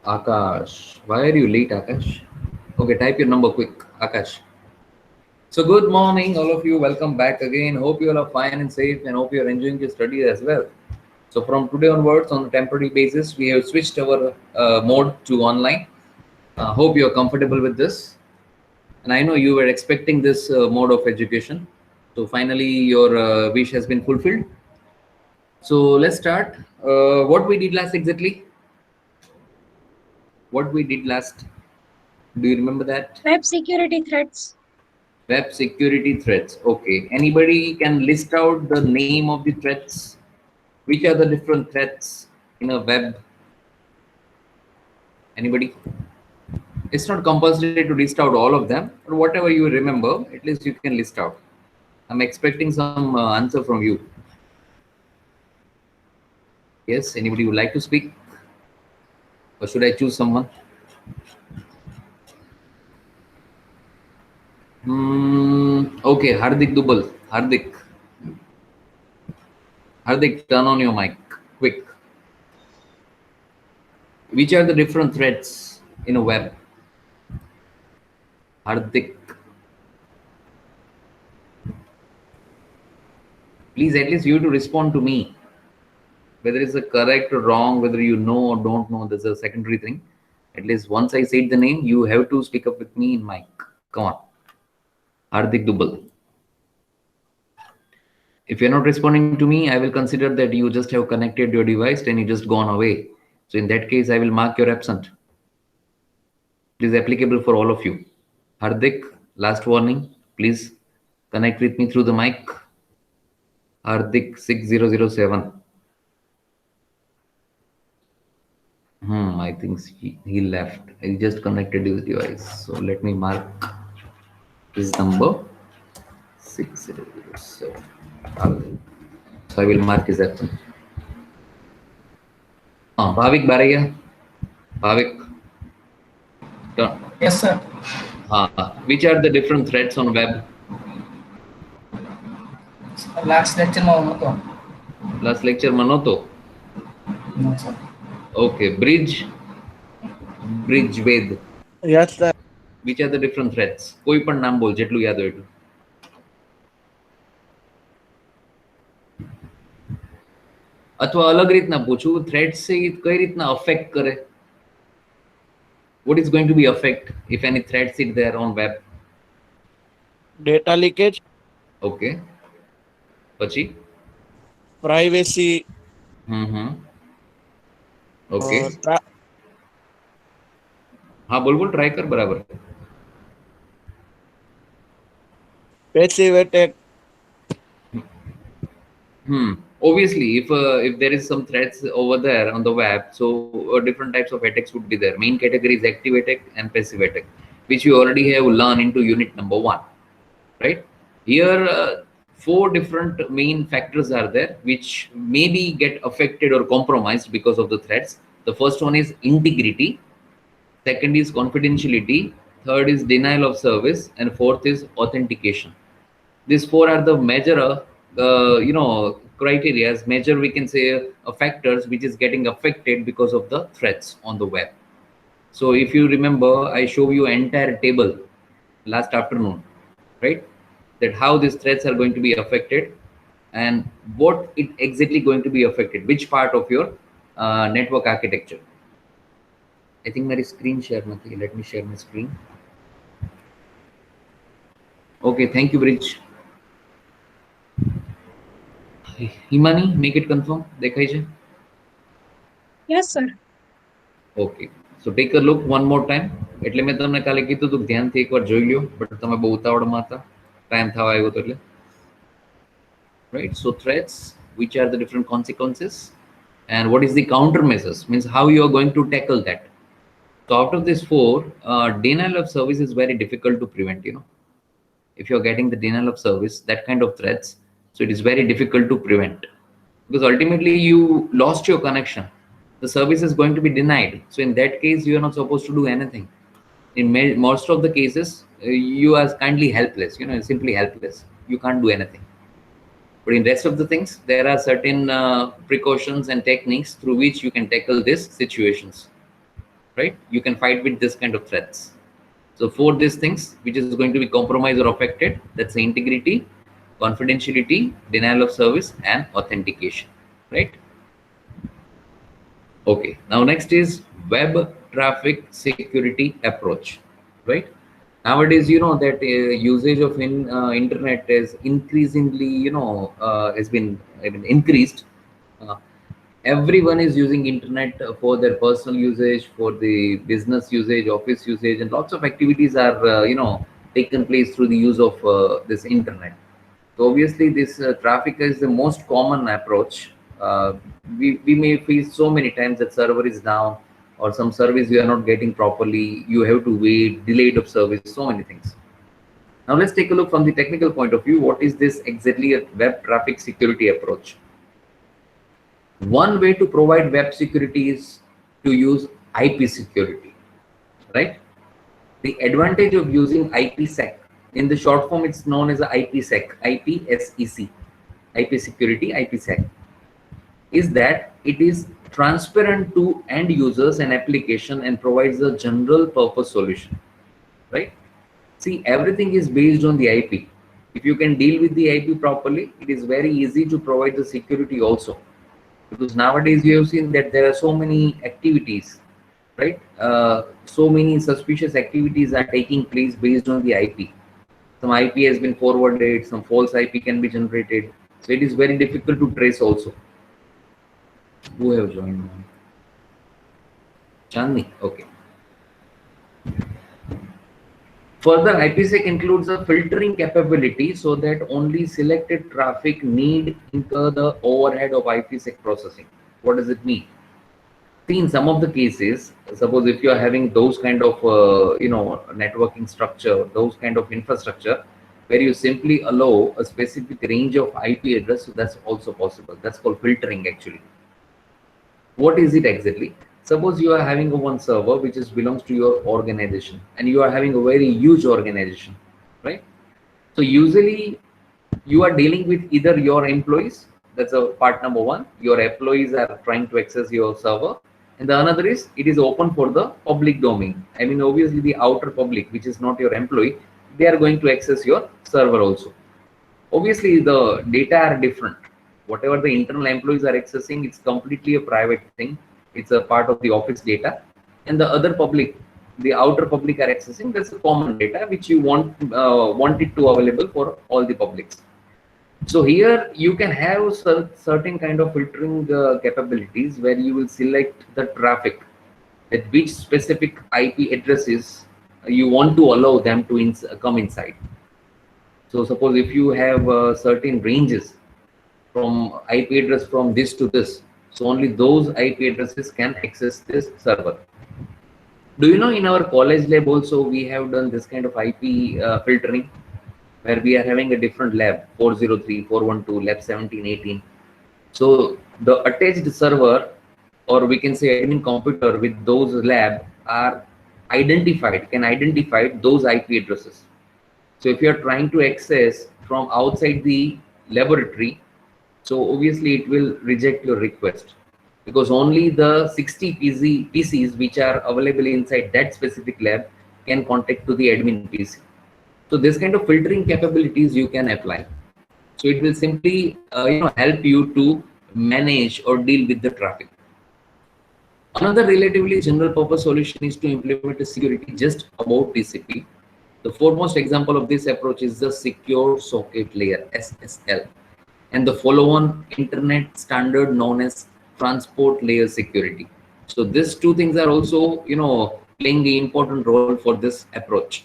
Akash. Why are you late, Akash? Okay, type your number quick, Akash. So good morning, all of you. Welcome back again. Hope you all are fine and safe, and hope you are enjoying your study as well. So from today onwards, on a temporary basis, we have switched our mode to online. Hope you are comfortable with this. And I know you were expecting this mode of education. So finally, your wish has been fulfilled. So let's start. What we did last exactly? What we did last? Do you remember that? Web security threats. Web security threats. Okay. Anybody can list out the name of the threats? Which are the different threats in a web? Anybody? It's not compulsory to list out all of them, but whatever you remember, at least you can list out. I'm expecting some answer from you. Yes, anybody would like to speak? Or should I choose someone? Okay, Hardik Dubal. Hardik. Hardik, turn on your mic. Quick. Which are the different threads in a web? Hardik. Please, at least you have to respond to me. Whether it's a correct or wrong, whether you know or don't know, there's a secondary thing. At least once I said the name, you have to speak up with me in mic. Come on. Hardik Dubal. If you're not responding to me, I will consider that you just have connected your device and you just gone away. So in that case, I will mark your absent. It is applicable for all of you. Hardik, last warning. Please connect with me through the mic. Hardik 6007. I think he left. He just connected his device. So let me mark his number 6007. So I will mark his absent. Bhavik Baraya. Bhavik. Yes, sir. Which are the different threads on web? Last lecture में Last lecture Manoto. No, sir. Okay, bridge ved. Yes, sir. Which are the different threads? કોઈ પણ નામ બોલ જેટલું યાદ હોય એટલું. અથવા અલગ રીતના પૂછું, threads છે એ કઈ રીતના affect કરે? What is going to be affect if any threads sit there on web? Data leakage. Okay. પછી? Privacy. Okay. हाँ बोल ट्राई कर बराबर. Passive attack. Obviously, if there is some threats over there on the web, so different types of attacks would be there. Main category is active attack and passive attack, which you already have learned into unit number 1, right? Here, 4 different main factors are there which maybe get affected or compromised because of the threats. The first one is integrity, second is confidentiality, third is denial of service, and fourth is authentication. These 4 are the major criteria, major we can say factors which is getting affected because of the threats on the web. So if you remember, I show you entire table last afternoon, right? That how these threats are going to be affected and what it exactly going to be affected, which part of your network architecture. I think my screen share nathi. Let me share my screen. Okay, thank you, Bridge. Himani, make it confirm. દેખાય છે? Yes, sir. Okay. So take a look one more time. એટલે મેં તમને કાલે કીધું હતું ધ્યાનથી એકવાર જોઈ લ્યો, બટ તમે બહુ ઉતાવળમાં હતા. ટાઈમ થવા આવ્યો તો એટલે. Right? So threats, which are the different consequences, and what is the countermeasures? Means how you are going to tackle that. So out of this 4, denial of service is very difficult to prevent. If you are getting the denial of service, that kind of threats, so it is very difficult to prevent because ultimately you lost your connection. The service is going to be denied. So in that case, you are not supposed to do anything. In most of the cases, you are kindly helpless. Simply helpless. You can't do anything. But in rest of the things, there are certain precautions and techniques through which you can tackle these situations. right? You can fight with this kind of threats. So for these things, which is going to be compromised or affected, that's the integrity, confidentiality, denial of service, and authentication, right? Okay, now next is web traffic security approach, right? Nowadays, you know that usage of internet is increasingly, has been increased. Uh, Everyone is using internet for their personal usage, for the business usage, office usage, and lots of activities are, taken place through the use of this internet. So obviously, this traffic is the most common approach. We may face so many times that server is down or some service you are not getting properly. You have to wait, delayed of service, so many things. Now let's take a look from the technical point of view. What is this exactly a web traffic security approach? One way to provide web security is to use IP security, right? The advantage of using IPsec, in the short form, it's known as a IPsec, IPSEC, IP security, IPsec, is that it is transparent to end users and application and provides a general purpose solution, right? See, everything is based on the IP. If you can deal with the IP properly, it is very easy to provide the security also. Because nowadays we have seen that there are so many activities, right? So many suspicious activities are taking place based on the IP. Some IP has been forwarded, some false IP can be generated. So it is very difficult to trace also. Who have joined? Chandni, okay. Further, IPsec includes a filtering capability so that only selected traffic need incur the overhead of IPsec processing. What does it mean? See, in some of the cases, suppose if you are having those kind of networking structure, those kind of infrastructure, where you simply allow a specific range of IP address, so that's also possible. That's called filtering actually. What is it exactly? Suppose you are having a one server which belongs to your organization, and you are having a very huge organization, right? So usually you are dealing with either your employees, that's a part number one, your employees are trying to access your server, and the another is it is open for the public domain. I mean, obviously the outer public, which is not your employee, they are going to access your server also. Obviously the data are different. Whatever the internal employees are accessing, it's completely a private thing. It's a part of the office data, and the other public, the outer public are accessing, that's a common data which you want it to available for all the publics. So here you can have certain kind of filtering capabilities where you will select the traffic at which specific IP addresses you want to allow them to come inside. So suppose if you have certain ranges from IP address from this to this, so only those IP addresses can access this server. Do you know in our college lab also we have done this kind of IP filtering, where we are having a different lab, 403, 412, lab 17, 18. So the attached server, or we can say admin computer with those lab are identified, can identify those IP addresses. So if you are trying to access from outside the laboratory, so obviously it will reject your request, because only the 60 PCs which are available inside that specific lab can contact to the admin PC. So this kind of filtering capabilities you can apply. So it will simply help you to manage or deal with the traffic. Another relatively general purpose solution is to implement a security just about TCP. The foremost example of this approach is the Secure Socket Layer, SSL, and the follow-on internet standard known as Transport Layer Security. So these two things are also, playing the important role for this approach.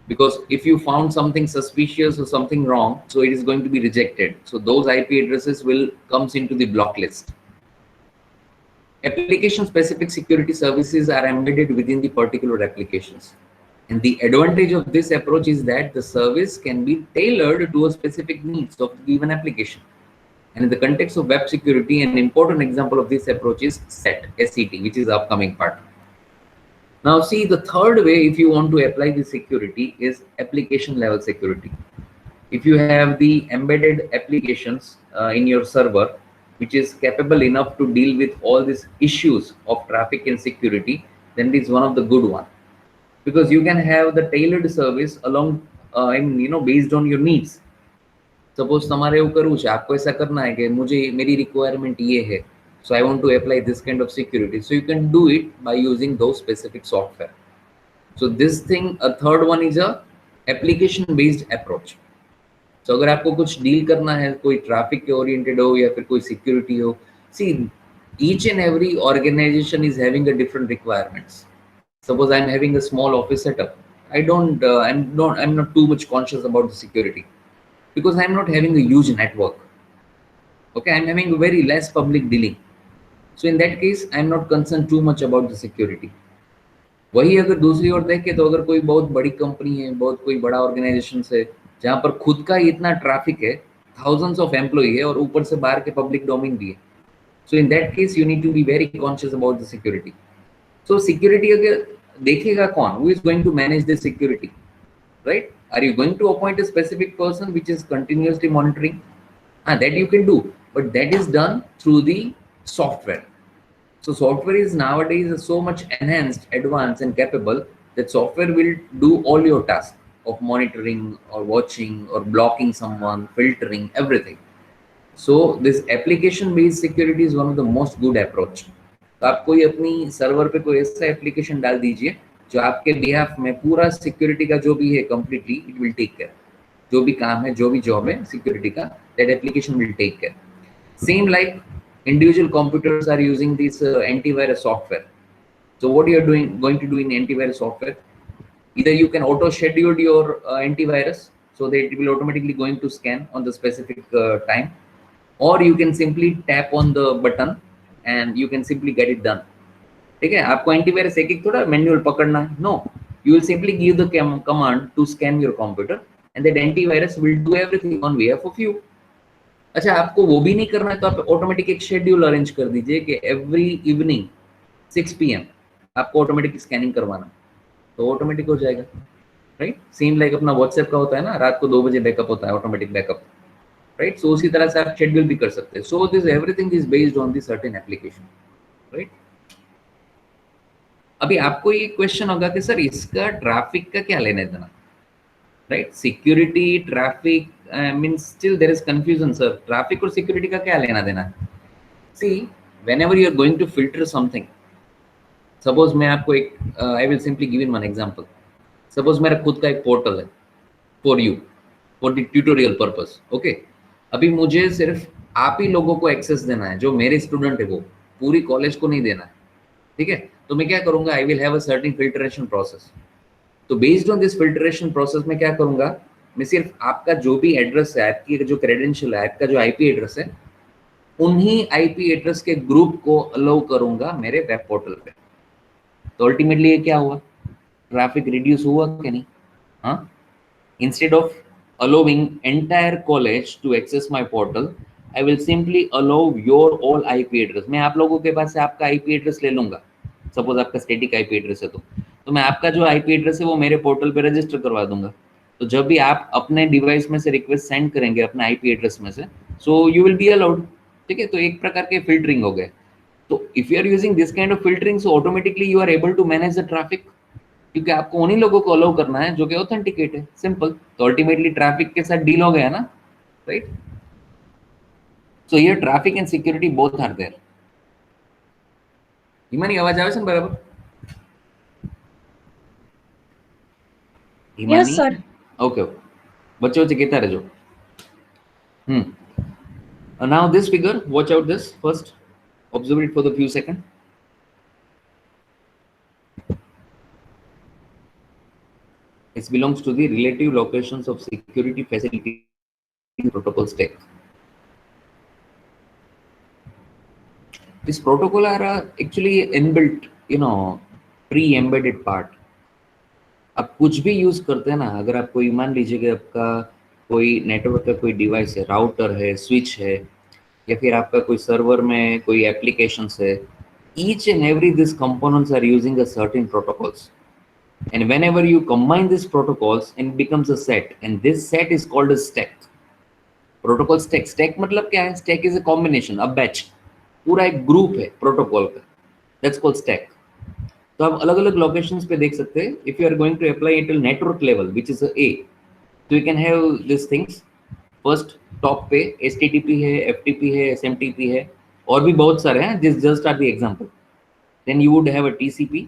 Because if you found something suspicious or something wrong, so it is going to be rejected. So those IP addresses will comes into the block list. Application specific security services are embedded within the particular applications. And the advantage of this approach is that the service can be tailored to a specific needs of the given application. And in the context of web security, an important example of this approach is SET, which is the upcoming part. Now see, the third way if you want to apply the security is application level security. If you have the embedded applications in your server, which is capable enough to deal with all these issues of traffic and security, then it is one of the good one, because you can have the tailored service along and based on your needs. Suppose તમારે એવું કરવું છે, आपको ऐसा करना है कि मुझे मेरी रिक्वायरमेंट ये है, so I want to apply this kind of security, so you can do it by using those specific software. So this thing, a third one is a application based approach. So अगर आपको कुछ deal करना है, कोई traffic के oriented हो या फिर कोई सिक्योरिटी हो, सी each and every organization is having a different requirements. Suppose I'm having a small office setup, I'm not too much conscious about the security because I'm not having a huge network. Okay, I'm having very less public dealing, so in that case I'm not concerned too much about the security. वही अगर दूसरी ओर देखें तो अगर कोई बहुत बड़ी company है, बहुत कोई बड़ा ऑर्गेनाइजेशन है जहाँ पर खुद का इतना ट्रैफिक है, थाउजेंड्स ऑफ एम्प्लॉई है और ऊपर से बाहर के पब्लिक डोमेन भी है, so in that case you need to be very conscious about the security. So security अगर देखेगा कौन, who is going to manage the security, right? Are you going to appoint a specific person which is continuously monitoring? That you can do, but that is done through the software. So software is nowadays so much enhanced, advanced and capable that software will do all your tasks of monitoring or watching or blocking someone, filtering, everything. So this application based security is one of the most good approach. तो आप कोई अपनी server पे कोई ऐसा application डाल दीजिए जो आपके बिहाफ में पूरा सिक्योरिटी का जो भी है completely it will take care. जो भी काम है, जो भी जॉब है सिक्योरिटी का, that application will take care. Same like individual computers are using this antivirus software. So what you are going to do in antivirus software, either you can auto schedule your antivirus so that it will automatically going to scan on the specific time, or you can simply tap on the button and you can simply get it done. ठीक है, आपको antivirus एक एक थोड़ा manual पकड़ना है, no, you will simply give the command to scan your computer and that antivirus will do everything on behalf of you. अच्छा, आपको वो भी नहीं करना है तो आप ऑटोमेटिक एक शेड्यूल अरेंज कर दीजिए कि एवरी इवनिंग 6 PM आपको ऑटोमेटिक स्कैनिंग करवाना, तो ऑटोमेटिक हो जाएगा, राइट? सेम लाइक अपना व्हाट्सएप का होता है ना, रात को 2 बजे बैकअप होता है, ऑटोमेटिक बैकअप, राइट? सो उसी तरह से आप शेड्यूल भी कर सकते हैं. So this everything is based on this certain application, right? अभी आपको ये क्वेश्चन होगा कि सर इसका ट्रैफिक का क्या लेना देना, right? Security, traffic, means still there is confusion. Sir traffic और सिक्योरिटी का क्या लेना देना? See, whenever you are going to filter something, suppose मैं आपको एक I will simply give in one example. Suppose मेरा खुद का एक पोर्टल है for you, for the tutorial purpose. Okay, अभी मुझे सिर्फ आप ही लोगों को एक्सेस देना है, जो मेरे स्टूडेंट है वो, पूरी कॉलेज को नहीं देना है, ठीक है? तो मैं क्या करूंगा, I will have a certain filtration process. तो based on this filtration process में क्या करूंगा, मैं सिर्फ आपका जो भी एड्रेस है, आपकी जो क्रेडेंशियल है, आपका जो आईपी एड्रेस है, उन्हीं आईपी एड्रेस के ग्रुप को अलाउ करूंगा मेरे वेब पोर्टल पे. तो अल्टीमेटली ये क्या हुआ, ट्रैफिक रिड्यूस हुआ कि नहीं? हाँ, instead of allowing entire college to access my portal, I will simply allow your all IP address. मैं आप लोगों के पास से आपका आईपी एड्रेस ले लूंगा. सपोज आपका स्टैटिक आईपी एड्रेस है तो मैं आपका जो आईपी एड्रेस है वो मेरे पोर्टल पे रजिस्टर करवा दूंगा. तो जब भी आप अपने डिवाइस में से रिक्वेस्ट सेंड करेंगे अपने आईपी एड्रेस में से, so you will be allowed. ठीक है, तो एक प्रकार के फिल्टरिंग हो गए. तो if you are using this kind of filtering, so automatically you are able to manage the traffic, क्योंकि आपको उन्हीं लोगों को अलाउ करना है जो कि ऑथेंटिकेट है. सिंपल. तो अल्टीमेटली ट्रैफिक के साथ डील हो गया ना, right? So here traffic and security both are there. Himani આવાજ આવે છે ને બરાબર? Yes, sir. ओके, बच्चे बच्चे कहता रहो. Now this figure, watch out this first, observe it for the few seconds. It belongs to the relative locations of security facility protocol stack. This protocol are actually inbuilt, pre-embedded part. आप कुछ भी use करते हैं ना, अगर आप कोई मान लीजिए कि आपका कोई नेटवर्क का कोई डिवाइस है, राउटर है, स्विच है, या फिर आपका कोई सर्वर में कोई एप्लीकेशंस है, each and every these components are using a certain protocols, and whenever you combine these protocols, it becomes a set, and this set is called a stack. Protocol stack, stack मतलब क्या है? Stack is a combination, a batch, पूरा एक group है protocol का, that's called stack. तो आप अलग अलग लोकेशंस पे देख सकते हैं। If you are going to apply it network level which is a, तो you can have this things. First top पे HTTP है, FTP है, SMTP है, और भी बहुत सारे हैं, this just are the example. then you would have a TCP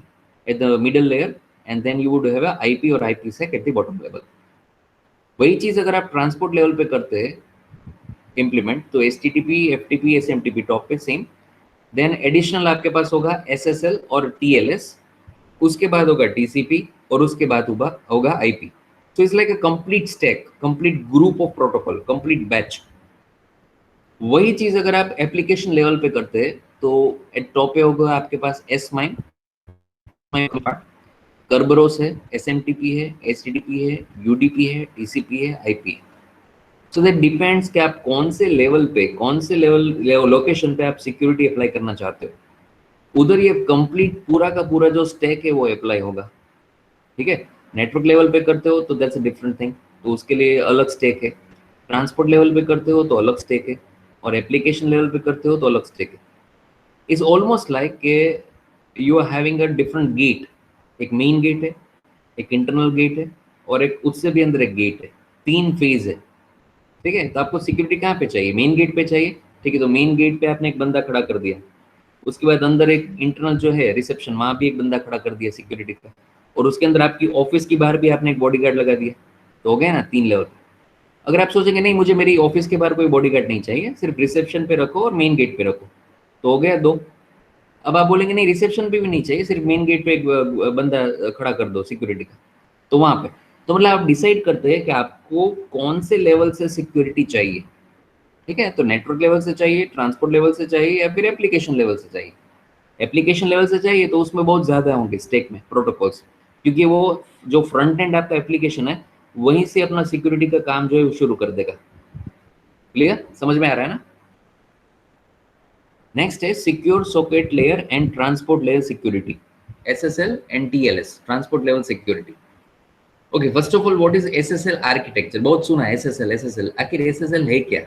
at the middle layer, and then you would have a IP और IPsec at the bottom level। वही चीज अगर आप ट्रांसपोर्ट लेवल पे करते हैं इम्प्लीमेंट, तो HTTP, FTP, SMTP टॉप पे सेम, देन एडिशनल आपके पास होगा SSL और TLS, उसके बाद होगा TCP, और उसके बाद होगा IP। so it's like a complete stack, complete group of protocol, complete batch। वही चीज अगर आप एप्लीकेशन लेवल पे करते हैं तो एट टॉप पे होगा आपके पास S-MIME, कर्बरोस है, SMTP है, HTTP है, UDP है, TCP है, IP है। सो दैट डिपेंड्स कि आप कौन से लेवल पे, कौन से लेवल लोकेशन पे आप सिक्योरिटी अप्लाई करना चाहते हो, उधर ये कंप्लीट पूरा का पूरा जो स्टैक है वो अप्लाई होगा। ठीक है, नेटवर्क लेवल पे करते हो तो दैट्स अ डिफरेंट थिंग, तो उसके लिए अलग स्टैक है। ट्रांसपोर्ट लेवल पे करते हो तो अलग स्टैक है, और एप्लीकेशन लेवल पे करते हो तो अलग स्टैक है। It's almost like you are having a different gate, एक मेन गेट है, एक इंटरनल गेट है, और एक उससे भी अंदर एक गेट है, 3 फेज है। ठीक है, तो आपको सिक्योरिटी कहाँ पे चाहिए? मेन गेट पे चाहिए। ठीक है, तो मेन गेट पे आपने एक बंदा खड़ा कर दिया, उसके बाद अंदर एक इंटरनल जो है रिसेप्शन, वहां भी एक बंदा खड़ा कर दिया सिक्योरिटी का, और उसके अंदर आपकी ऑफिस की बाहर भी आपने एक बॉडीगार्ड लगा दिया, तो हो गया ना 3 लेवल। अगर आप सोचेंगे नहीं मुझे मेरी ऑफिस के बाहर कोई बॉडीगार्ड नहीं चाहिए, सिर्फ रिसेप्शन पे रखो और मेन गेट पे रखो, तो हो गया 2। अब आप बोलेंगे नहीं रिसेप्शन पे भी नहीं चाहिए, सिर्फ मेन गेट पे एक बंदा खड़ा कर दो सिक्योरिटी का, तो वहां पे, तो मतलब आप डिसाइड करते हैं कि आपको कौन से लेवल से सिक्योरिटी चाहिए। ठीक है, तो नेटवर्क लेवल से चाहिए, ट्रांसपोर्ट लेवल से चाहिए, या फिर एप्लीकेशन लेवल से चाहिए। एप्लीकेशन लेवल से चाहिए तो उसमें बहुत ज्यादा होंगे स्टेक में प्रोटोकॉल्स, क्योंकि वो जो फ्रंट एंड आपका एप्लीकेशन है वहीं से अपना सिक्योरिटी का काम जो है वो शुरू कर देगा। क्लियर, समझ में आ रहा है ना? नेक्स्ट है secure socket layer and transport layer security, SSL and TLS, transport level security. Okay, first of all what is SSL architecture? बहुत सुना है SSL, आखिर SSL है क्या?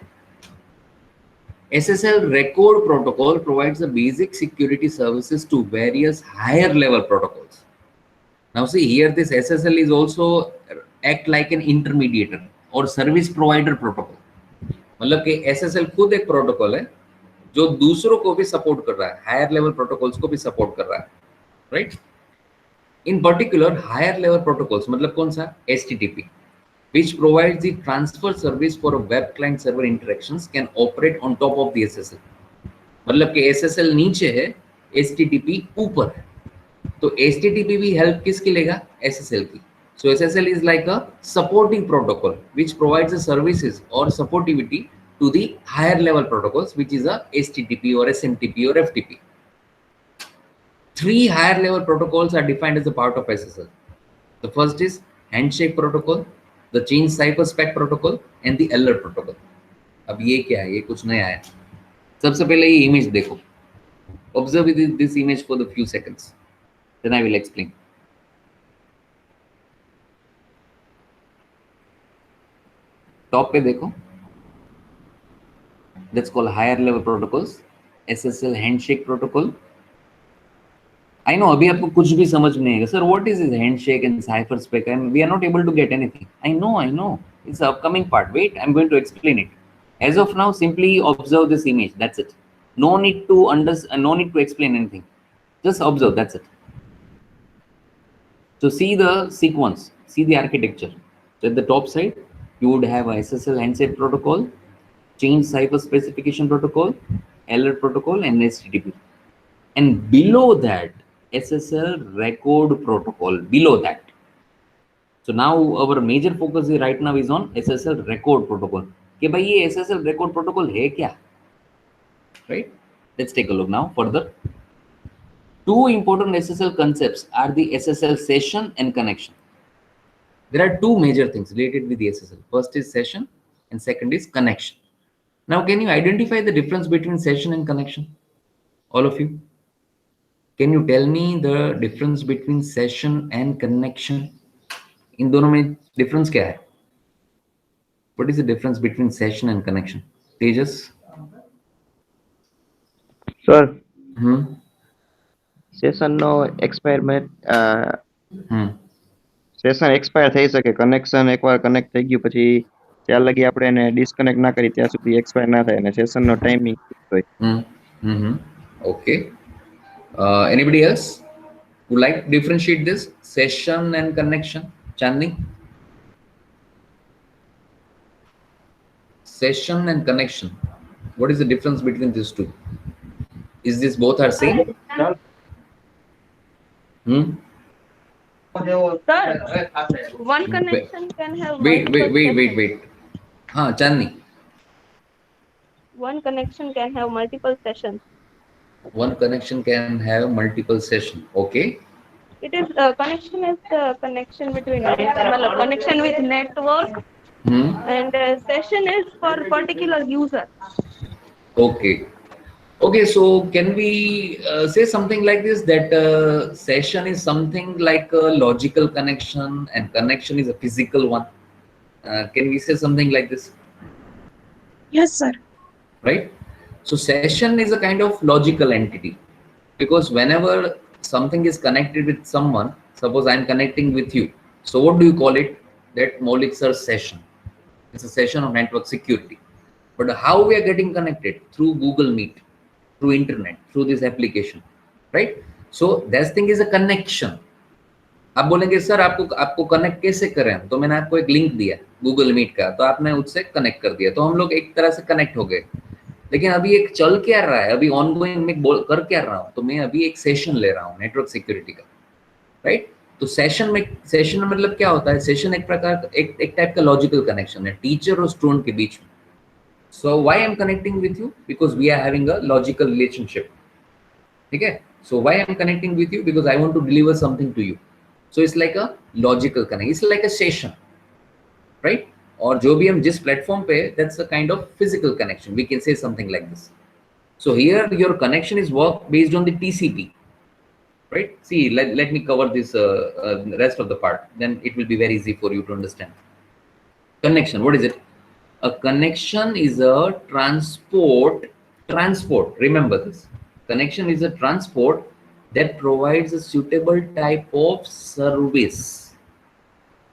SSL record protocol provides the basic security services to various higher level protocols. Now see here, this SSL is also act like an intermediator or service provider protocol। मतलब कि SSL खुद एक protocol है जो दूसरों को भी सपोर्ट कर रहा है, हायर लेवल प्रोटोकॉल्स को भी सपोर्ट कर रहा है, right? In particular higher level protocols मतलब कौन सा? HTTP, which provides the transfer service for a web client server interactions, can operate on top of the SSL। मतलब कि SSL नीचे है, HTTP ऊपर है, तो HTTP भी हेल्प किसकी लेगा? SSL की। So SSL is like a supporting protocol which provides the services or supportivity to the higher level protocols, which is a HTTP or SMTP or FTP। 3 higher level protocols are defined as a part of SSL। The first is handshake protocol, the change cipher spec protocol, and the alert protocol। अब ये क्या है? ये कुछ नया है। सबसे पहले ये इमेज देखो, observe this image for the few seconds, then I will explain। Top पे देखो, that's called higher level protocols, SSL handshake protocol। I know अभी आपको कुछ भी समझ नहीं आएगा, sir what is this handshake and cipher spec, and we are not able to get anything। I know it's the upcoming part, wait, I'm going to explain it। As of now simply observe this image, that's it। No need to explain anything, just observe, that's it। So see the sequence, see the architecture। So at the top side you would have a SSL handshake protocol, change cipher specification protocol, alert protocol, and HTTP, and below that SSL record protocol below that। So now our major focus right now is on SSL record protocol कि भाई ये SSL record protocol है क्या, right? Let's take a look now further। 2 important SSL concepts are the SSL session and connection। There are 2 major things related with the SSL, first is session and second is connection। Now can you identify the difference between session and connection, all of you? Can you tell me the difference between session and connection? इन दोनों में difference क्या है? What is the difference between session and connection? Tejas? Sir Hmm. Session નો એક્સપાયરમેન્ટ Hmm. Session expire થઈ શકે, connection એકવાર connect થઈ ગયું પછી ત્યાં લગી આપણે એને ડિસ્કનેક્ટ ના કરી ત્યાં સુધી એક્સપાયર ના થાય અને સેશન નો ટાઈમિંગ હોય. Hmm. Hmm. Okay. Anybody else would like to differentiate this session and connection? Chandni? Session and connection. What is the difference between these two? Is this both are same? Hmm? Sir, one connection can have Wait. multiple sessions. Haan, Chandni. One connection can have multiple sessions. One connection can have multiple sessions. Okay. It is connection is the connection between connection with network, Hmm. and session is for particular user. Okay. Okay, so can we say something like this, that session is something like a logical connection and connection is a physical one? Can we say something like this? Yes, sir. Right? So session is a kind of logical entity, because whenever something is connected with someone, suppose I'm connecting with you. So what do you call it? That Maulik sir session. It's a session of network security. But how we are getting connected? Through Google Meet, through internet, through this application, right? So that thing is a connection. आप बोलेंगे sir आपको connect कैसे करें, तो मैंने आपको एक link दिया गूगल मीट का, तो आपने उससे कनेक्ट कर दिया, तो हम लोग एक तरह से कनेक्ट हो गए. लेकिन अभी एक चल क्या रहा है, अभी ऑनगोइंग में कर क्या रहा हूँ, तो मैं अभी एक सेशन ले रहा हूँ नेटवर्क सिक्योरिटी का, राइट? तो सेशन में मतलब क्या होता है? सेशन एक प्रकार एक टाइप का लॉजिकल कनेक्शन है टीचर और स्टूडेंट के बीच में. So why I'm connecting with you? Because we are having a logical relationship. Okay? So why I'm connecting with you? Because I want to deliver something to you. So it's like a logical connection. It's like a session, right? और जो भी हम जिस platform पे, that's a kind of physical connection. We can say something like this. So here your connection is work based on the TCP, right? See, let me cover this rest of the part. Then it will be very easy for you to understand. Connection, what is it? A connection is a transport. Remember this. Connection is a transport that provides a suitable type of service.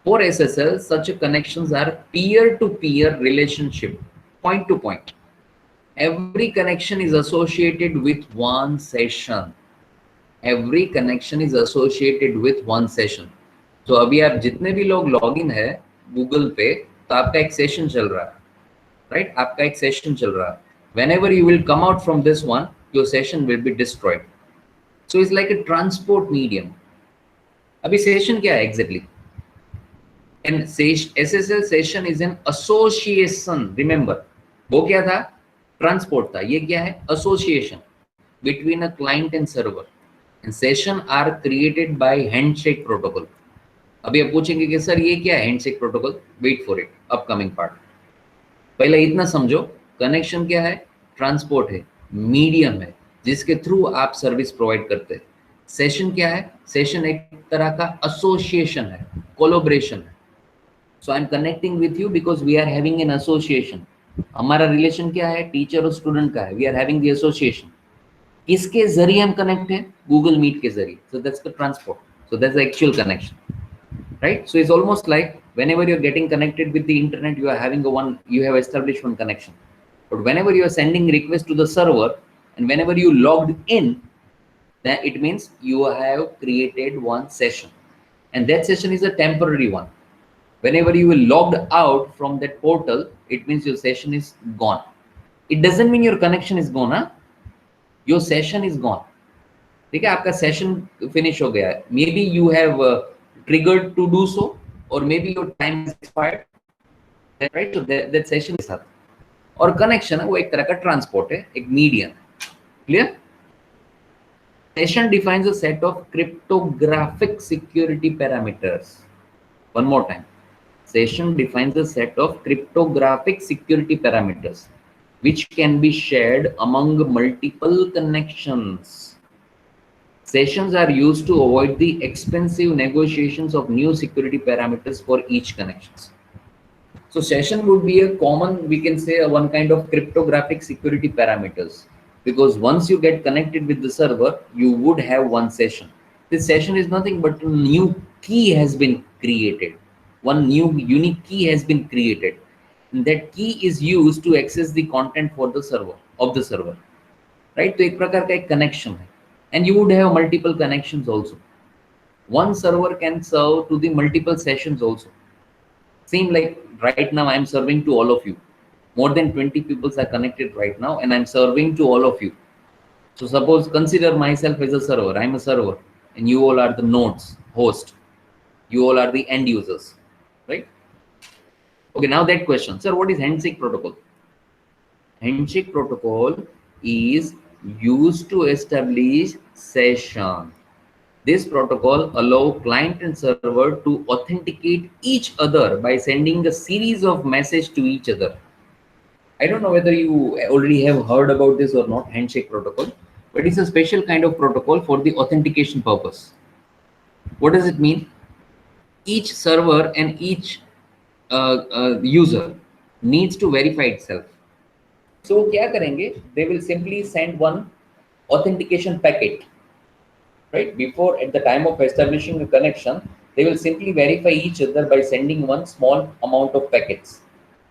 For SSL, such connections are peer-to-peer relationship, point to point. Every connection is associated with one session. Every connection is associated with one session. So अभी आप जितने भी लोग login है Google पे, तो आपका एक सेशन चल रहा है, राइट? आपका एक सेशन चल रहा है. Whenever you will come out from this one, your session will be destroyed. So it's like a transport medium. अभी सेशन क्या है exactly? And SSL session is an association. Remember, वो क्या था? Transport था. ये क्या है? Association between a client and server. And session are created by handshake protocol. अभी आप पूछेंगे कि सर ये क्या है handshake protocol? Wait for it, upcoming part. पहले इतना समझो, कनेक्शन क्या है? ट्रांसपोर्ट है, मीडियम है जिसके थ्रू आप सर्विस प्रोवाइड करते हैं. सेशन क्या है? सेशन एक तरह का एसोसिएशन है, कोलैबोरेशन है. So I am connecting with you because we are having an association. हमारा रिलेशन क्या है? टीचर और स्टूडेंट का है. We are having the association. किसके जरिए हम कनेक्ट हैं? गूगल मीट के जरिए. So that's the transport. So that's the actual connection. Right? So it's almost like whenever you're getting connected with the internet, you have established one connection. But whenever you are sending request to the server and whenever you logged in, then it means you have created one session, and that session is a temporary one. Whenever you will logged out from that portal, it means your session is gone. It doesn't mean your connection is gone, huh? Your session is gone. ठीक है, आपका session finish हो गया है. Maybe you have triggered to do so, or maybe your time is expired, right? So that session is up. और connection है वो एक तरह का transport है, एक medium है. Clear? Session defines a set of cryptographic security parameters. One more time. Session defines a set of cryptographic security parameters which can be shared among multiple connections. Sessions are used to avoid the expensive negotiations of new security parameters for each connections. So session would be a common, we can say, one kind of cryptographic security parameters, because once you get connected with the server, you would have one session. This session is nothing but a new key has been created. One new unique key has been created. And that key is used to access the content for the server of the server. Right? तो एक प्रकार का एक connection है. And you would have multiple connections also. One server can serve to the multiple sessions also. Same like right now I'm serving to all of you. More than 20 people are connected right now and I'm serving to all of you. So suppose consider myself as a server. I'm a server and you all are the nodes, host. You all are the end users, right? Okay, now that question. Sir, what is handshake protocol? Handshake protocol is used to establish session. This protocol allows client and server to authenticate each other by sending a series of messages to each other. I don't know whether you already have heard about this or not, handshake protocol, but it's a special kind of protocol for the authentication purpose. What does it mean? Each server and each user needs to verify itself. So क्या करेंगे? They will simply send one authentication packet. Right? Before, at the time of establishing a connection, they will simply verify each other by sending one small amount of packets.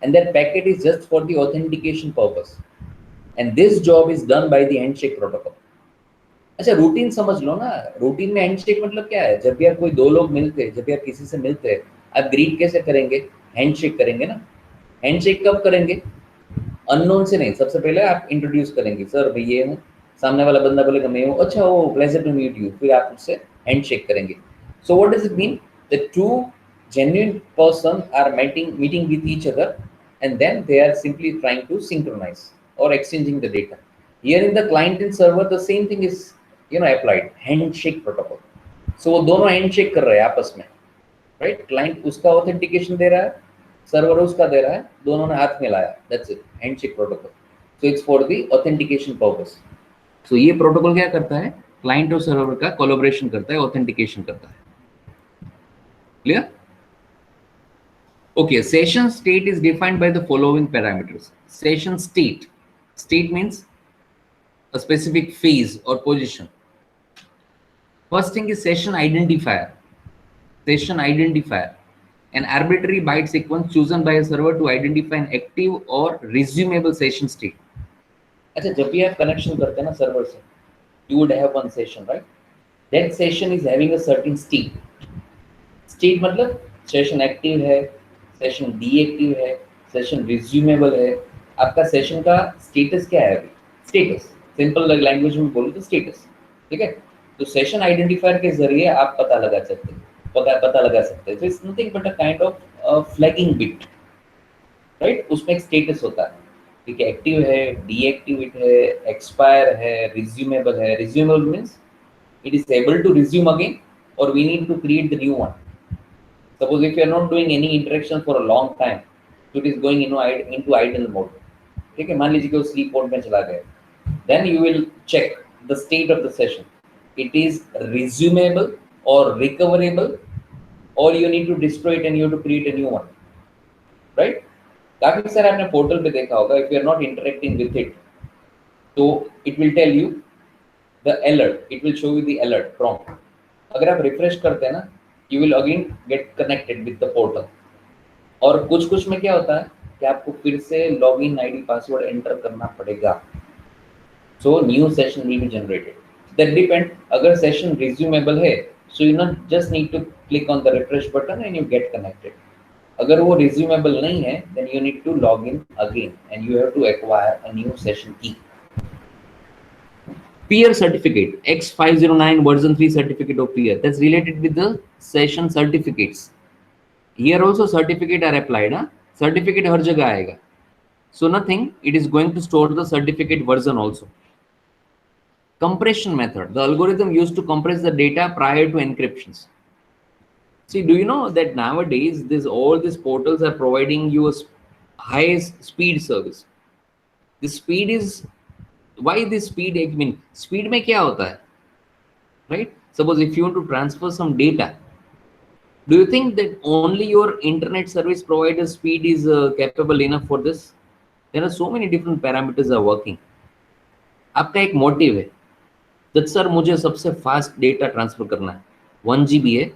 And that packet is just for the authentication purpose. And this job is done by the handshake protocol. अच्छा, routine समझ लो ना. Routine में handshake मतलब क्या है? जब भी आप कोई दो लोग मिलते हैं, जब भी आप किसी से मिलते हैं, आप ग्रीट कैसे करेंगे? हैंडशेक करेंगे ना. हैंडशेक कब करेंगे? अननोन से नहीं. सबसे पहले आप इंट्रोड्यूस करेंगे, सर मैं ये हूँ. सामने वाला बंदा बोलेगा मैं हूँ. अच्छा, वो प्लेजर टू मीट यू. फिर आप उससे हैंडशेक करेंगे. So what does it mean? The two genuine person are meeting with each other, and then they are simply trying to synchronize or exchanging the data. Here in the client and server, the same thing is applied. Handshake protocol. So वो दोनों handshake कर रहे हैं आपस में, right? Client उसका authentication दे रहा है, सर्वर उसका दे रहा है, दोनों ने हाथ मिलाया. That's it, handshake protocol. So it's for the authentication purpose. So ये प्रोटोकॉल क्या करता है? क्लाइंट और सर्वर का कोलैबोरेशन करता है, ऑथेंटिकेशन करता है. Clear? Okay, session state is defined by the following parameters. Session state. State means a specific phase or position. First thing is session identifier. Session identifier. An arbitrary byte sequence chosen by a server to identify an active or resumable session state. अच्छा, जब भी आप connection करते हैं ना server से, you would have one session, right? That session is having a certain state. State मतलब session active है, सेशन डीएक्टिव है, सेशन रिज्यूमेबल है. आपका सेशन का स्टेटस क्या है अभी? स्टेटस, सिंपल लैंग्वेज में बोलूं तो स्टेटस. ठीक है? तो सेशन आइडेंटिफायर के जरिए आप पता लगा सकते हैं, पता लगा सकते हैं. तो it's nothing but a kind of flagging bit, right? उसमें एक स्टेटस होता है. ठीक है? एक्टिव है, डीएक्टिवेट है, एक्सपायर है, रिज्यूमेबल है. Resumable means it is able to resume again और we need to create the new one. Suppose if you are not doing any interaction for a long time, so it is going into idle mode. ठीक है? मान लीजिए कि वो sleep mode में चला गया. Then you will check the state of the session. It is resumable or recoverable, or you need to destroy it and you have to create a new one. Right? काफी सारे आपने portal पे देखा होगा. If you are not interacting with it, so it will tell you the alert. It will show you the alert prompt. अगर आप refresh करते हैं ना, you will again get connected with the portal. और कुछ में क्या होता है कि आपको फिर से लॉगिन आईडी पासवर्ड एंटर करना पड़ेगा. So new session will be generated. That depend. अगर सेशन रिज्यूमेबल है, so you not just need to click on the refresh button and you get connected. अगर वो रिज्यूमेबल नहीं है, then you need to log in again and you have to acquire a new session key. Peer certificate, X509 version 3 certificate of peer, that's related with the session certificates. Here also certificate are applied. Certificate हर जगह आएगा. So nothing, it is going to store the certificate version also. Compression method, the algorithm used to compress the data prior to encryptions. See, do you know that nowadays all these portals are providing you a high speed service? The speed is why this speed? I mean, speed में क्या होता है, right? Suppose if you want to transfer some data, Do you think that only your internet service provider speed is capable enough for this? There are so many different parameters are working. आपका एक motive है that sir मुझे सबसे fast data transfer करना है, 1 GB है,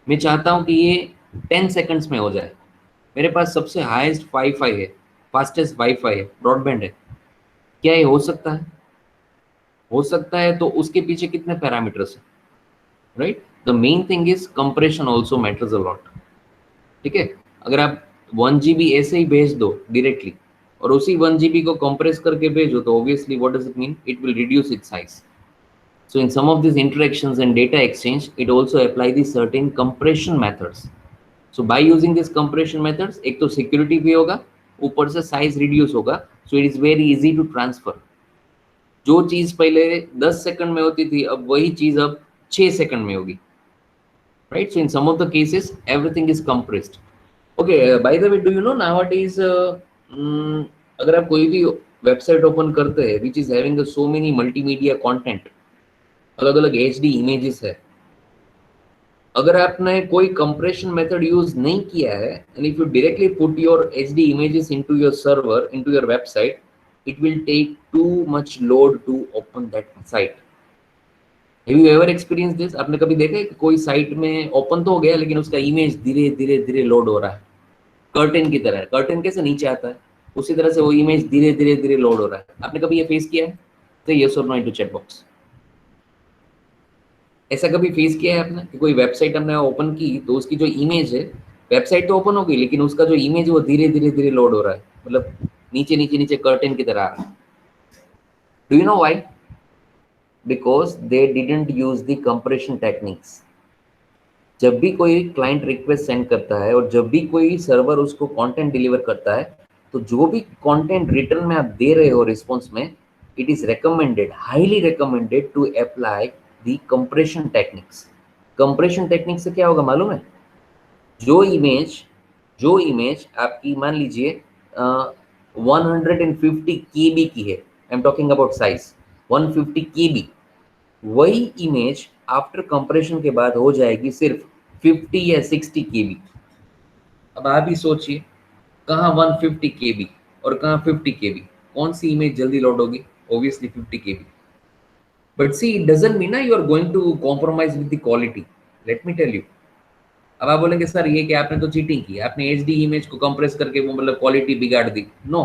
मैं चाहता हूँ कि ये 10 सेकंड्स में हो जाए, मेरे पास सबसे हाईएस्ट वाईफाई है, फास्टेस्ट वाईफाई है, ब्रॉडबैंड है, क्या ये हो सकता है? हो सकता है, तो उसके पीछे कितने पैरामीटर्स हैं, right? The main thing is compression also matters a lot, ठीक है? अगर आप 1 GB ऐसे ही भेज दो डायरेक्टली और उसी 1 GB को कंप्रेस करके भेजो, तो obviously what does it mean? It will reduce it's size. So in some of these interactions and data exchange, it also apply the certain compression methods. So by using these compression methods, एक तो security भी होगा, ऊपर से size reduce होगा, so it is very easy to transfer. जो चीज पहले 10 सेकंड में होती थी, अब वही चीज अब 6 सेकंड में होगी, right? So in some of the cases, everything is compressed. Okay, by the way, do you know nowadays, अगर आप कोई भी वेबसाइट ओपन करते हैं, which is having so many multimedia content, अलग अलग HD इमेजेस है, अगर आपने कोई कंप्रेशन मेथड यूज नहीं किया है, and if you directly put your HD images into your server, into your website, it will take too much load to open that site. Have you ever experience this? आपने कभी देखा है कि कोई site में ओपन तो हो गया, लेकिन उसका इमेज धीरे धीरे धीरे लोड हो रहा है, कर्टेन की तरह? कर्टेन कैसे नीचे आता है, उसी तरह से वो इमेज धीरे धीरे धीरे लोड हो रहा है. आपने कभी ये फेस किया है? तो यस और नो इनटू चैट बॉक्स. ऐसा कभी फेस किया है आपने कि कोई वेबसाइट हमने ओपन की, तो उसकी जो इमेज है, वेबसाइट तो ओपन हो गई, लेकिन उसका जो इमेज वो धीरे धीरे धीरे लोड हो रहा है, मतलब नीचे नीचे नीचे कर्टेन की तरह आ रहा है. Do you know why? Because they didn't use the compression techniques. जब भी कोई क्लाइंट रिक्वेस्ट सेंड करता है और जब भी कोई सर्वर उसको कंटेंट डिलीवर करता है, तो जो भी कंटेंट रिटर्न में आप दे रहे हो रिस्पॉन्स में, it is recommended, highly recommended to apply the compression techniques. Compression technique से क्या होगा मालूम है? जो इमेज आपकी मान लीजिए 150 KB की है, आई am talking about size 150 KB, वही इमेज आफ्टर कंप्रेशन के बाद हो जाएगी सिर्फ 50 या 60 KB. अब आप ही सोचिए, कहाँ 150 KB और कहाँ 50 KB, कौन सी इमेज जल्दी लोड होगी? Obviously 50 KB. But see, it doesn't mean you are going to compromise with the quality. Let me tell you. अब आप बोलेंगे सर ये कि आपने तो चीटिंग की, आपने HD इमेज को कंप्रेस करके वो मतलब क्वालिटी बिगाड़ दी. No.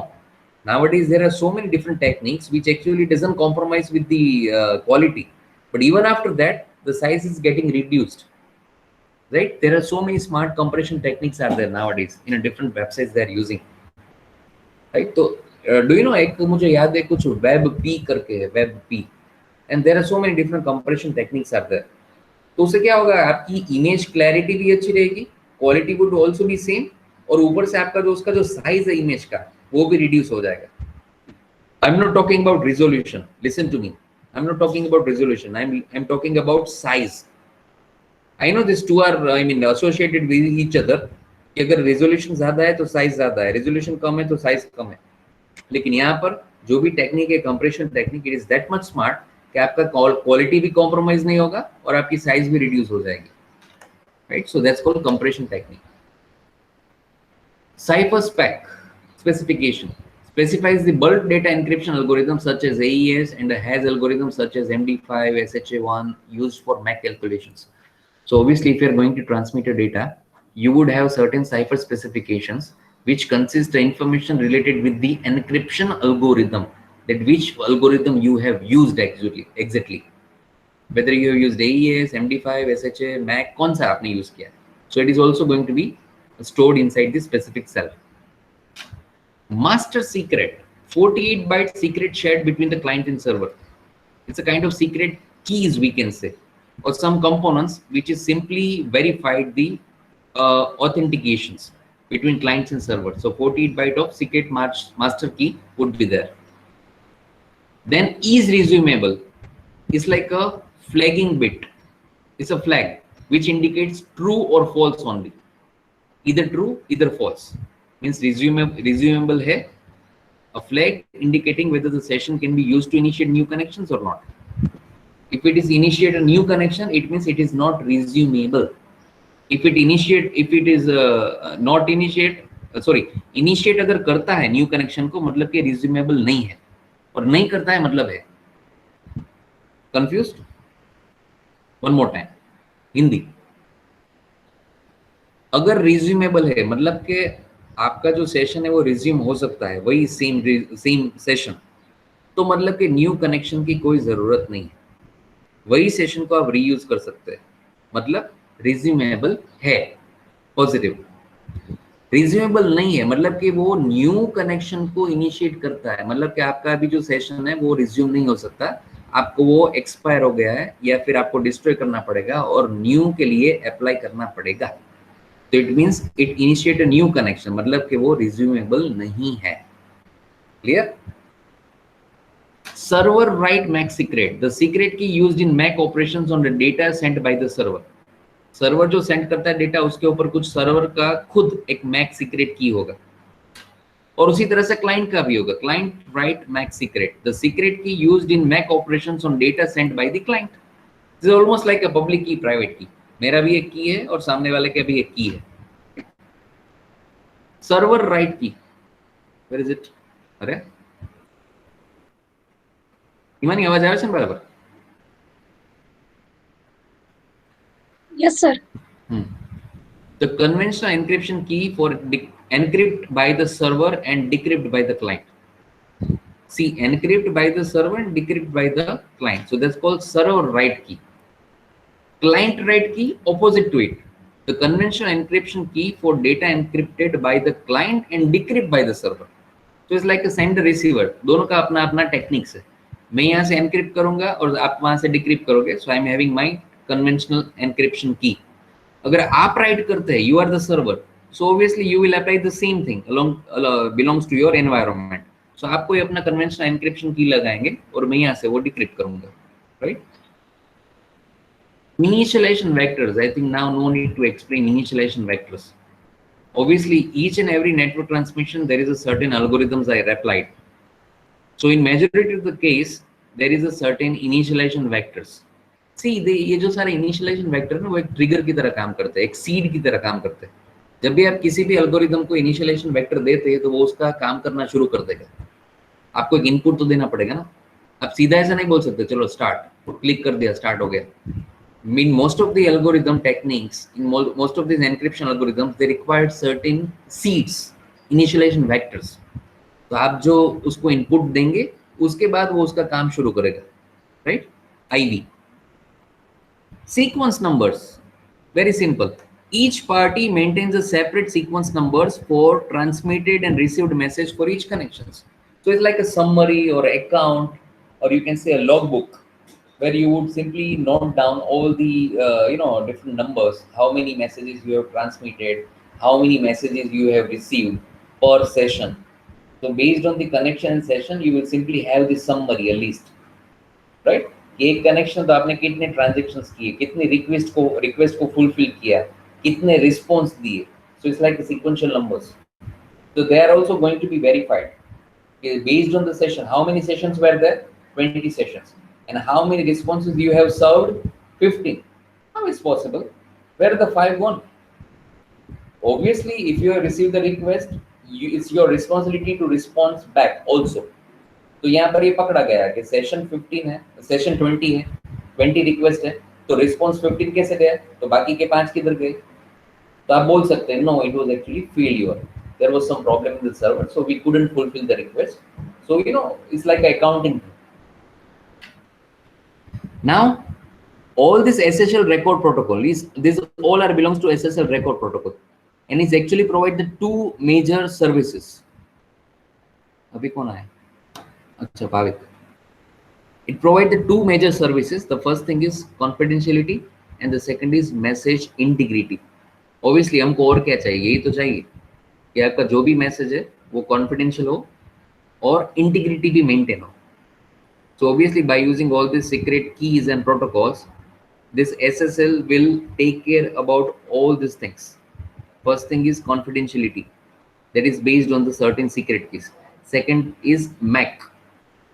Nowadays there are so many different techniques which actually doesn't compromise with the quality. But even after that, the size is getting reduced. Right? There are so many smart compression techniques are there nowadays in a different websites they are using. Right? So do you know, एक मुझे याद है कुछ WebP करके है, WebP. And there are so many different compression techniques are there. तो उससे क्या होगा? आपकी इमेज क्लैरिटी भी अच्छी रहेगी, quality would also be same, और ऊपर से आपका जो उसका जो साइज है इमेज का, वो भी रिड्यूस हो जाएगा. I am not talking about resolution, listen to me, I am not talking about resolution, I am talking about size. I know this two are I mean associated with each other, कि अगर resolution ज्यादा है तो size ज्यादा है, resolution कम है तो size कम है. लेकिन यहाँ पर जो भी टेक्निक है, compression technique, it is that much smart कि आपका क्वालिटी भी कॉम्प्रोमाइज नहीं होगा और आपकी साइज भी रिड्यूस हो जाएगी. Right? So that's called compression technique. Cipher spec specification specifies the bulk data encryption algorithm such as AES and has algorithms such as MD5, SHA-1 used for MAC calculations. So obviously, if you are going to transmit your data, you would have certain cipher specifications which consist the information related with the encryption algorithm, that which algorithm you have used exactly. Whether you have used AES, MD5, SHA, MAC, कौन सा आपने use किया. So it is also going to be stored inside the specific cell. Master secret, 48-byte secret shared between the client and server. It's a kind of secret keys, we can say, or some components which is simply verified the authentications between clients and servers. So 48-byte of secret master key would be there. Then is resumable. It's like a flagging bit. It's a flag which indicates true or false only. Either true, either false. Means resumable hai. A flag indicating whether the session can be used to initiate new connections or not. If it is initiate a new connection, it means it is not resumable. if it is not initiate, initiate अगर करता है new connection को, मतलब कि रिज्यूमेबल नहीं है, और नहीं करता है मतलब है confused. One more time, Hindi. अगर रिज्यूमेबल है मतलब कि आपका जो सेशन है वो रिज्यूम हो सकता है, वही सेम सेशन, तो मतलब कि न्यू कनेक्शन की कोई जरूरत नहीं है, वही सेशन को आप रीयूज कर सकते हैं, मतलब रिज्यूमेबल है. पॉजिटिव. रिज्यूमेबल नहीं है मतलब कि वो न्यू कनेक्शन को इनिशिएट करता है, मतलब कि आपका अभी जो सेशन है वो रिज्यूम नहीं हो सकता, आपको वो एक्सपायर हो गया है या फिर आपको डिस्ट्रॉय करना पड़ेगा और न्यू के लिए अप्लाई करना पड़ेगा. तो it means it initiate a new connection, मतलब कि वो रिज्यूमेबल नहीं है. Clear. Server write MAC secret. The secret key used in MAC operations on the data sent by the server. Server जो सेंड करता है डेटा, उसके ऊपर कुछ सर्वर का खुद एक मैक सीक्रेट की होगा, और उसी तरह से क्लाइंट का भी होगा. Client write MAC secret. The secret key used in MAC operations on data sent by the client. This is almost like a public key, private key. मेरा भी एक की है और सामने वाले का भी एक की है. सर्वर राइट की, वेयर इज इट? अरे ईमानी, आवाज આવે છે ને બરાબર? Yes, sir. The conventional encryption key for encrypt by the server and decrypt by the client. See, encrypt by the server and decrypt by the client. So that's called server write key. Client write key, opposite to it. The conventional encryption key for data encrypted by the client and decrypt by the server. So it's like a sender receiver. दोनों का अपना अपना techniques है. मैं यहाँ से encrypt करूंगा और आप वहां से decrypt करोगे. So I'm having my conventional encryption key. अगर आप राइट करते हैं, you are the server, so obviously you will apply the same thing along belongs to your environment. So आप कोई अपना conventional encryption key लगाएंगे और मैं यहाँ से वो decrypt करूंगा, right? Initialization vectors. I think now no need to explain initialization vectors. Obviously, each and every network transmission there is a certain algorithms I applied. So in majority of the case, there is a certain initialization vectors. See, ये जो सारे initialisation vector ना वो एक trigger की तरह काम करते हैं, एक सीड की तरह काम करते हैं. जब भी आप किसी भी एल्गोरिदम को इनिशियलाइजेशन वेक्टर देते हैं तो वो उसका काम करना शुरू कर देगा. आपको एक इनपुट तो देना पड़ेगा ना. आप सीधा ऐसा नहीं बोल सकते चलो स्टार्ट, क्लिक कर दिया स्टार्ट हो गया. Mean most of the algorithm techniques, in most of this encryption algorithms, they required certain seeds, initialization vectors. तो आप जो उसको इनपुट देंगे उसके बाद वो उसका काम शुरू करेगा, right? IV. Sequence numbers, very simple. Each party maintains a separate sequence numbers for transmitted and received message for each connections. So it's like a summary or account, or you can say a logbook, where you would simply note down all the different numbers, how many messages you have transmitted, how many messages you have received per session. So based on the connection and session, you will simply have the summary, a list, right? एक connection तो आपने कितने transactions किए, कितने request को fulfil किया, कितने response दिए. सो it's like sequential numbers. So they are also going to be verified based on the session. How many sessions were there? 20 sessions. And how many responses you have served? 15. How is possible? Where are the 5 gone? Obviously, if you have received the request, it's your responsibility to respond back also. तो यहाँ पर ये पकड़ा गया कि session 15 है, session 20 है, 20 request है, तो रिस्पॉन्स 15 कैसे गया, तो बाकी के 5 किधर गए. तो आप बोल सकते हैं no, it was actually failure, there was some problem in the server, so we couldn't fulfil the request. So it's like accounting. Now all this SSL record protocol this all are belongs to SSL record protocol, and is actually provide the 2 major services. अभी कौन आया? अच्छा, Bhavik. It provides the 2 major services. The first thing is confidentiality and the second is message integrity. Obviously हमको और क्या चाहिए? यही तो चाहिए कि आपका जो भी मैसेज है वो कॉन्फिडेंशियल हो और इंटीग्रिटी भी मेंटेन हो. So obviously by using all these secret keys and protocols, this SSL will take care about all these things. First thing is confidentiality, that is based on the certain secret keys. Second is MAC,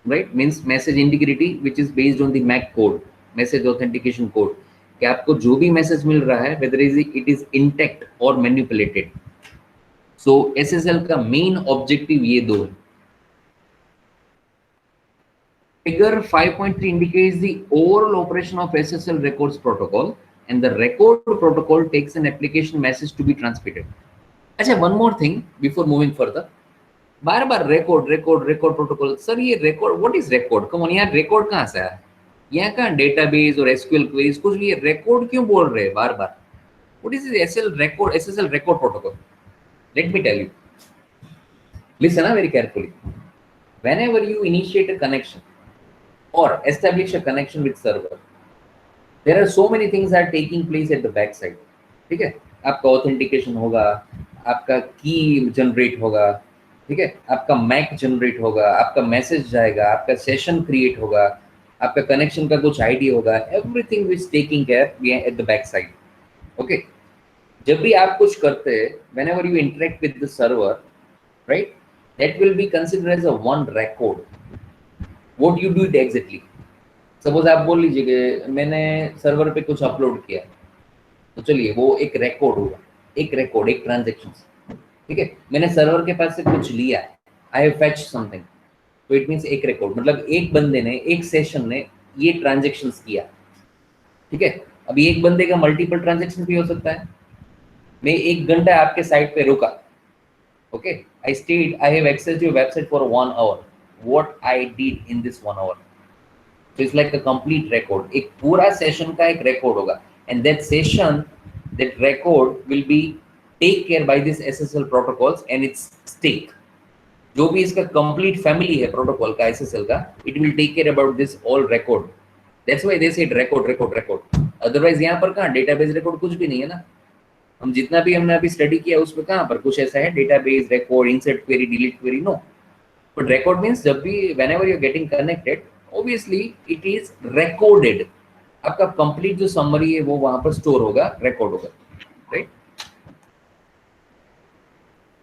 right? Means message integrity, which is based on the MAC code, message authentication code. कि आपको जो भी message मिल रहा है whether it is intact or manipulated. So SSL का main objective ये दो है. Figure 5.3 indicates the overall operation of SSL records protocol, and the record protocol takes an application message to be transmitted. अच्छा, one more thing before moving further. बार बार record protocol. Sir ये record, what is record? Come on यार, record कहाँ से आया? यहाँ कहाँ database और SQL queries कुछ भी record क्यों बोल रहे हैं बार बार? What is this SSL record protocol? Let me tell you. Listen very carefully. Whenever you initiate a connection or establish a connection with server, there are so many things that are taking place at the back side. ठीक है, आपका authentication होगा, आपका की generate होगा, ठीक है, आपका मैक जनरेट होगा, आपका मैसेज जाएगा, आपका सेशन क्रिएट होगा, आपका कनेक्शन का कुछ आईडी होगा, everything is taking care at the back side. Okay, जब भी आप कुछ करते हैं, whenever you interact with the server, right, that will be considered as a one record. What you do it exactly? Suppose आप बोल लीजिए कि मैंने सर्वर पे कुछ अपलोड किया, तो चलिए वो एक रिकॉर्ड होगा, एक ट्रांजैक्शन. ठीक है, मैंने सर्वर के पास से कुछ लिया, आई हैव फेच्ड समथिंग, तो इट मींस एक रिकॉर्ड, मतलब एक बंदे ने, एक सेशन ने ये ट्रांजैक्शंस किया. ठीक है, अभी एक बंदे का मल्टीपल ट्रांजैक्शन भी हो सकता है. मैं 1 घंटा आपके साइट पे रुका, okay, I stayed, I have accessed your website for 1 hour. What I did in this 1 hour. So it's like a complete record. एक पूरा सेशन का एक रिकॉर्ड होगा, and that session, that record will be take care by this SSL protocols and its stake. जो भी इसका complete family है protocol का, SSL का, it will take care about this all record. That's why they said record. Otherwise यहाँ पर कहाँ database record कुछ भी नहीं है ना. हम जितना भी हमने अभी स्टडी किया उसमें कहाँ पर कुछ ऐसा है database record, insert query, delete query, no. But record means जब भी whenever you're getting connected, obviously it is recorded. आपका complete जो summary है वो वहाँ पर store होगा, record होगा, right?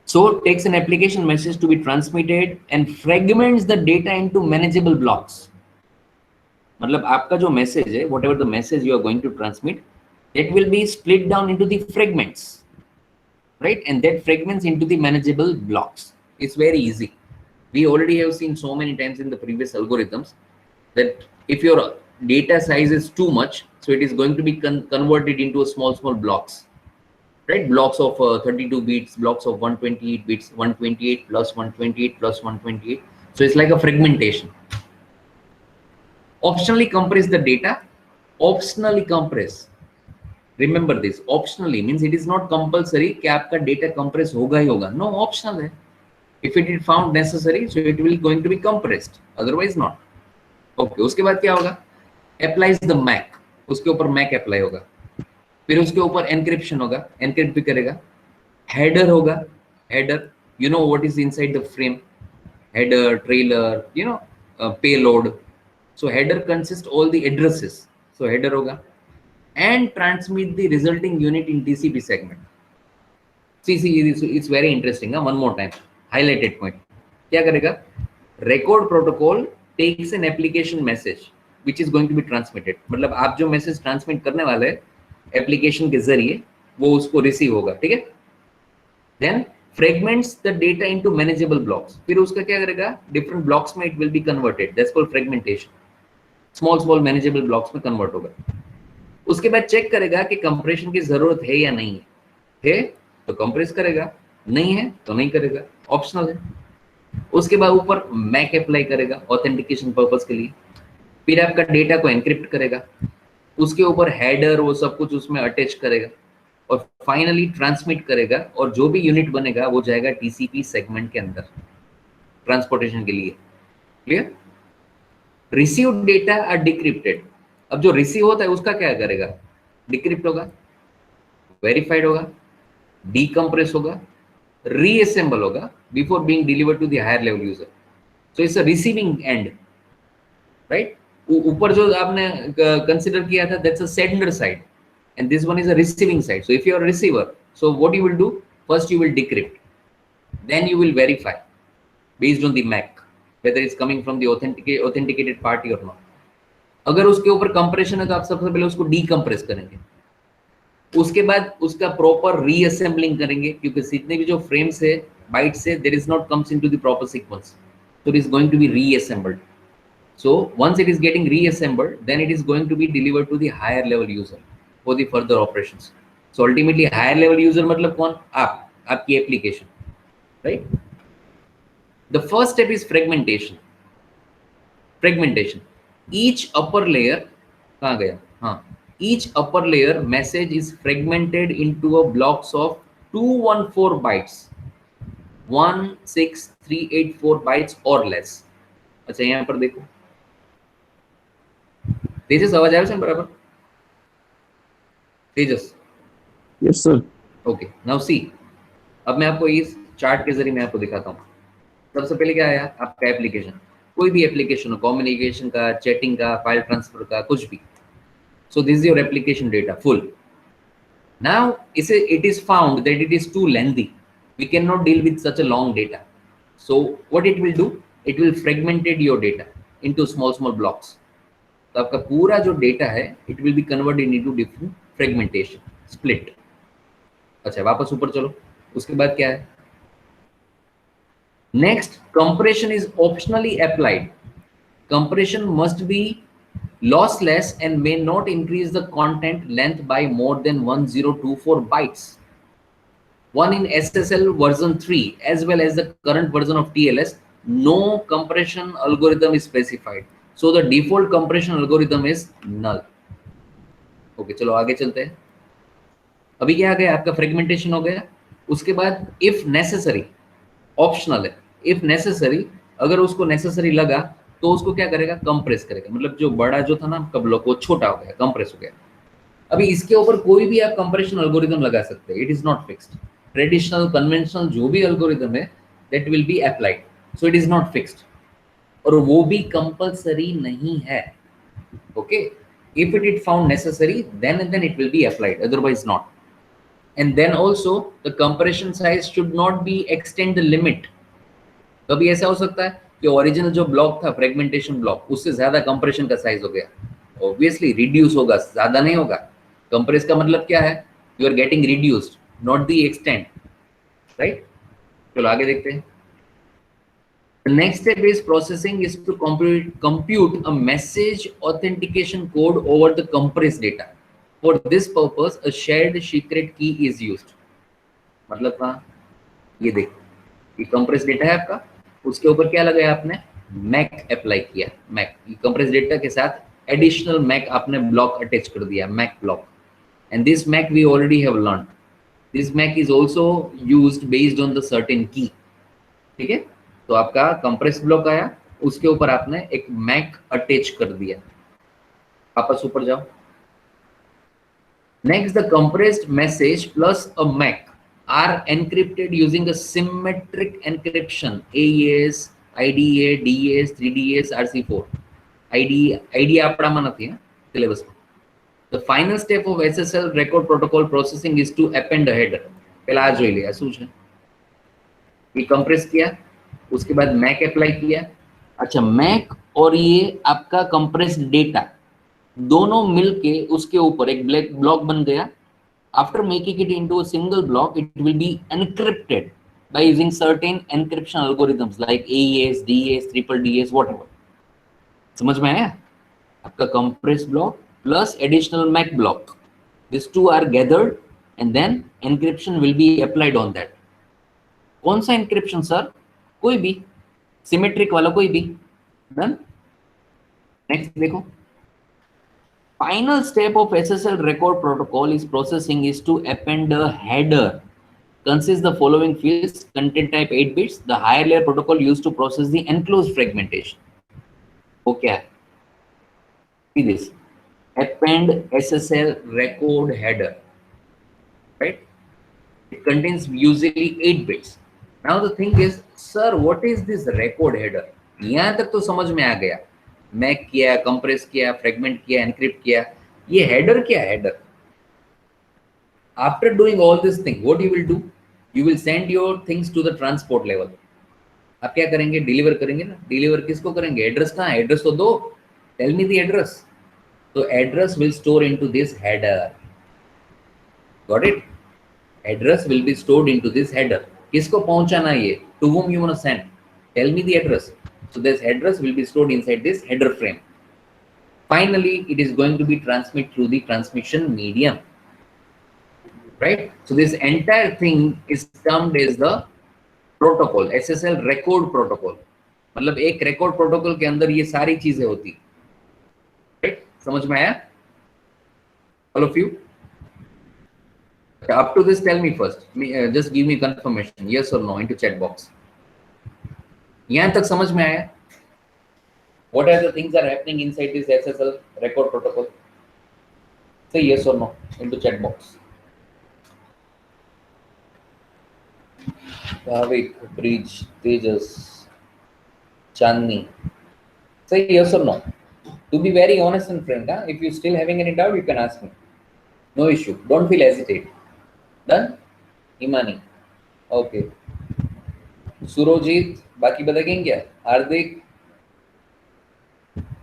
So it takes an application message to be transmitted and fragments the data into manageable blocks. मतलब आपका जो message है, whatever the message you are going to transmit, it will be split down into the fragments, right? And that fragments into the manageable blocks. It's very easy. We already have seen so many times in the previous algorithms that if your data size is too much, so it is going to be converted into a small blocks, right? Blocks of 32 bits, blocks of 128 bits, 128 plus 128 plus 128. So it's like a fragmentation. Optionally compress the data. Optionally compress. Remember this. Optionally means it is not compulsory कि आपका data compress होगा ही होगा. No, optional है. If it is found necessary, so it will going to be compressed. Otherwise not. Okay. उसके बाद क्या होगा? Applies the MAC. उसके ऊपर MAC apply होगा. फिर उसके ऊपर encryption होगा. Encrypt भी करेगा. Header होगा. Header. You know what is inside the frame? Header, trailer. You know, payload. So header consists all the addresses. So header होगा. And transmit the resulting unit in TCP segment. See, it's very interesting. One more time. Highlighted point. क्या करेगा? Record protocol takes an application message which is going to be transmitted. मतलब आप जो message transmit करने वाले हैं application के जरिए वो उसको receive होगा, ठीक है? Then fragments the data into manageable blocks. फिर उसका क्या करेगा? Different blocks में it will be converted. That's called fragmentation. Small manageable blocks में convert होगा. उसके बाद चेक करेगा कि compression की जरूरत है या नहीं है तो compress करेगा, नहीं है तो नहीं करेगा, ऑप्शनल है. उसके बाद ऊपर मैक अप्लाई करेगा ऑथेंटिकेशन पर्पस के लिए. फिर आपका डेटा को एनक्रिप्ट करेगा, उसके ऊपर हेडर वो सब कुछ उसमें अटैच करेगा और फाइनली ट्रांसमिट करेगा और जो भी यूनिट बनेगा वो जाएगा टीसीपी सेगमेंट के अंदर ट्रांसपोर्टेशन के लिए. Clear? Received data are decrypted. अब जो रिसीव होता है उसका क्या करेगा? डिक्रिप्ट होगा, वेरीफाइड होगा, डीकंप्रेस होगा, रीअसेंबल होगा before being delivered to the higher level user. So it's a receiving end, right? ऊपर जो आपने कंसीडर किया था that's a sender side and this one is a receiving side. So if you are a receiver, so what you will do? First you will decrypt, then you will verify based on the MAC whether it's coming from the authenticated party or not. अगर उसके ऊपर compression है तो आप सबसे पहले उसको decompress करेंगे, उसके बाद उसका प्रॉपर रीअसेंबलिंग करेंगे, क्योंकि जितने भी जो फ्रेम्स है बाइट्स है there is not comes into the proper sequence, so it is going to be reassembled. So once it is getting reassembled, then it is going to be delivered to the higher level user for the further operations. So ultimately higher level user मतलब कौन? आप, आपकी application, right? The first step is fragmentation. Fragmentation. Each upper layer कहाँ गया? हाँ, each upper layer message is fragmented into a blocks of 214 bytes, 16384 bytes or less. अच्छा यहाँ पर देखो, तेजस आवाज आ रहा है बराबर? Tejas, yes sir. Okay, now see, अब मैं आपको इस चार्ट के जरिए मैं आपको दिखाता हूँ। सबसे पहले क्या आया? आपका एप्लीकेशन, कोई भी एप्लीकेशन हो, कम्युनिकेशन का, चैटिंग का, फाइल ट्रांसफर का, कुछ भी। So this is your application data full. Now इसे it is found that it is too lengthy, we can not deal with such a long data, so what it will do, it will fragmented your data into small small blocks. तो आपका पूरा जो data है it will be converted into different fragmentation, split. अच्छा वापस ऊपर चलो, उसके बाद क्या है? Next, compression is optionally applied. Compression must be lossless and may not increase the content length by more than 1024 bytes. One in SSL version 3 as well as the current version of TLS, no compression algorithm is specified. So the default compression algorithm is null. Okay, चलो आगे चलते हैं। अभी क्या आ गया? आपका fragmentation हो गया। उसके बाद इफ नेसेसरी, ऑप्शनल है, इफ नेसेसरी, अगर उसको नेसेसरी लगा तो उसको क्या करेगा? कंप्रेस करेगा, मतलब जो बड़ा जो था ना आपका ब्लॉक वो छोटा हो गया, कंप्रेस हो गया। अभी इसके ऊपर कोई भी आप कंप्रेशन एल्गोरिथम लगा सकते हैं, it is not fixed. Traditional conventional जो भी एल्गोरिथम है that will be applied, so it is not fixed, और वो भी कंपल्सरी नहीं है। Okay, if it is found necessary then it will be applied, otherwise not. And then also the compression size should not be extend the limit. कभी ऐसा हो सकता है कि ओरिजिनल जो ब्लॉक था फ्रेगमेंटेशन ब्लॉक, उससे ज्यादा कंप्रेशन का साइज हो गया, ऑब्वियसली रिड्यूस होगा, ज्यादा नहीं होगा। कंप्रेस का मतलब क्या है? You are getting reduced, not the extend, right? चलो आगे देखते हैं। The next step is processing is to compute a message authentication code over the compressed data. For this purpose, a shared secret key is used. मतलब कहाँ? ये देखो, ये compressed data है आपका, उसके ऊपर क्या लगाया आपने? मैक अप्लाई किया, मैक। कंप्रेस डेटा के साथ एडिशनल मैक आपने ब्लॉक अटैच कर दिया, MAC block. And this MAC we already have learn, this MAC is also used based on the certain key. ठीक है, तो आपका कंप्रेस ब्लॉक आया, उसके ऊपर आपने एक मैक अटैच कर दिया। वापस ऊपर जाओ। Next, the compressed message plus a MAC are encrypted using a symmetric encryption, AES, IDA, DES, 3DS, RC4. IDA આપણામાં નથી હે સિલેબસમાં. The final step of SSL record protocol processing is to append a header. पहला आ જોઈ લે આ શું છે? ये कंप्रेस किया, उसके बाद मैक अप्लाई किया। अच्छा, मैक और ये आपका कंप्रेस्ड डेटा दोनों मिलके उसके ऊपर एक ब्लॉक बन गया। After making it into a single block, it will be encrypted by using certain encryption algorithms like AES, DES, triple DS, whatever. समझ में आया? आपका compressed block plus additional MAC block, these two are gathered and then encryption will be applied on that. कौन सा encryption sir? कोई भी, symmetric वाला कोई भी। Done? Next देखो। Final step of SSL record protocol is processing is to append a header. Consists the following fields: content type 8 bits. The higher layer protocol used to process the enclosed fragmentation. Okay. See this. Append SSL record header. Right? It contains usually 8 bits. Now the thing is, sir, what is this record header? यहाँ तक तो समझ में आ गया, Mac किया, compress किया, fragment किया, encrypt किया, ये हेडर क्या है? Header, after doing all this thing what you will do, you will send your things to the transport level. आप क्या करेंगे? डिलीवर करेंगे ना। डिलीवर किसको करेंगे? एड्रेस कहाँ है? एड्रेस तो दो, tell me the address. So address will store into this header. Got it? Address will be stored into this header. किसको पहुंचाना ये? To whom you want to send? Tell me the address. So this address will be stored inside this header frame. Finally, it is going to be transmitted through the transmission medium. Right? So this entire thing is termed as the protocol, SSL record protocol. मतलब एक record protocol के अंदर ये सारी चीजें होती, right? समझ में आया? All of you? Up to this, tell me first. Just give me confirmation, yes or no, into chat box. यहाँ तक समझ में आया? What are the things are happening inside this SSL record protocol? Say yes or no into chat box. Bhavik, Bridge, Tejas, Chandni. Say yes or no. To be very honest and frank, if you're still having any doubt, you can ask me. No issue. Don't feel hesitate. Done? Imani. Okay. Surojit, बाकी बताएंगे क्या? Hardik.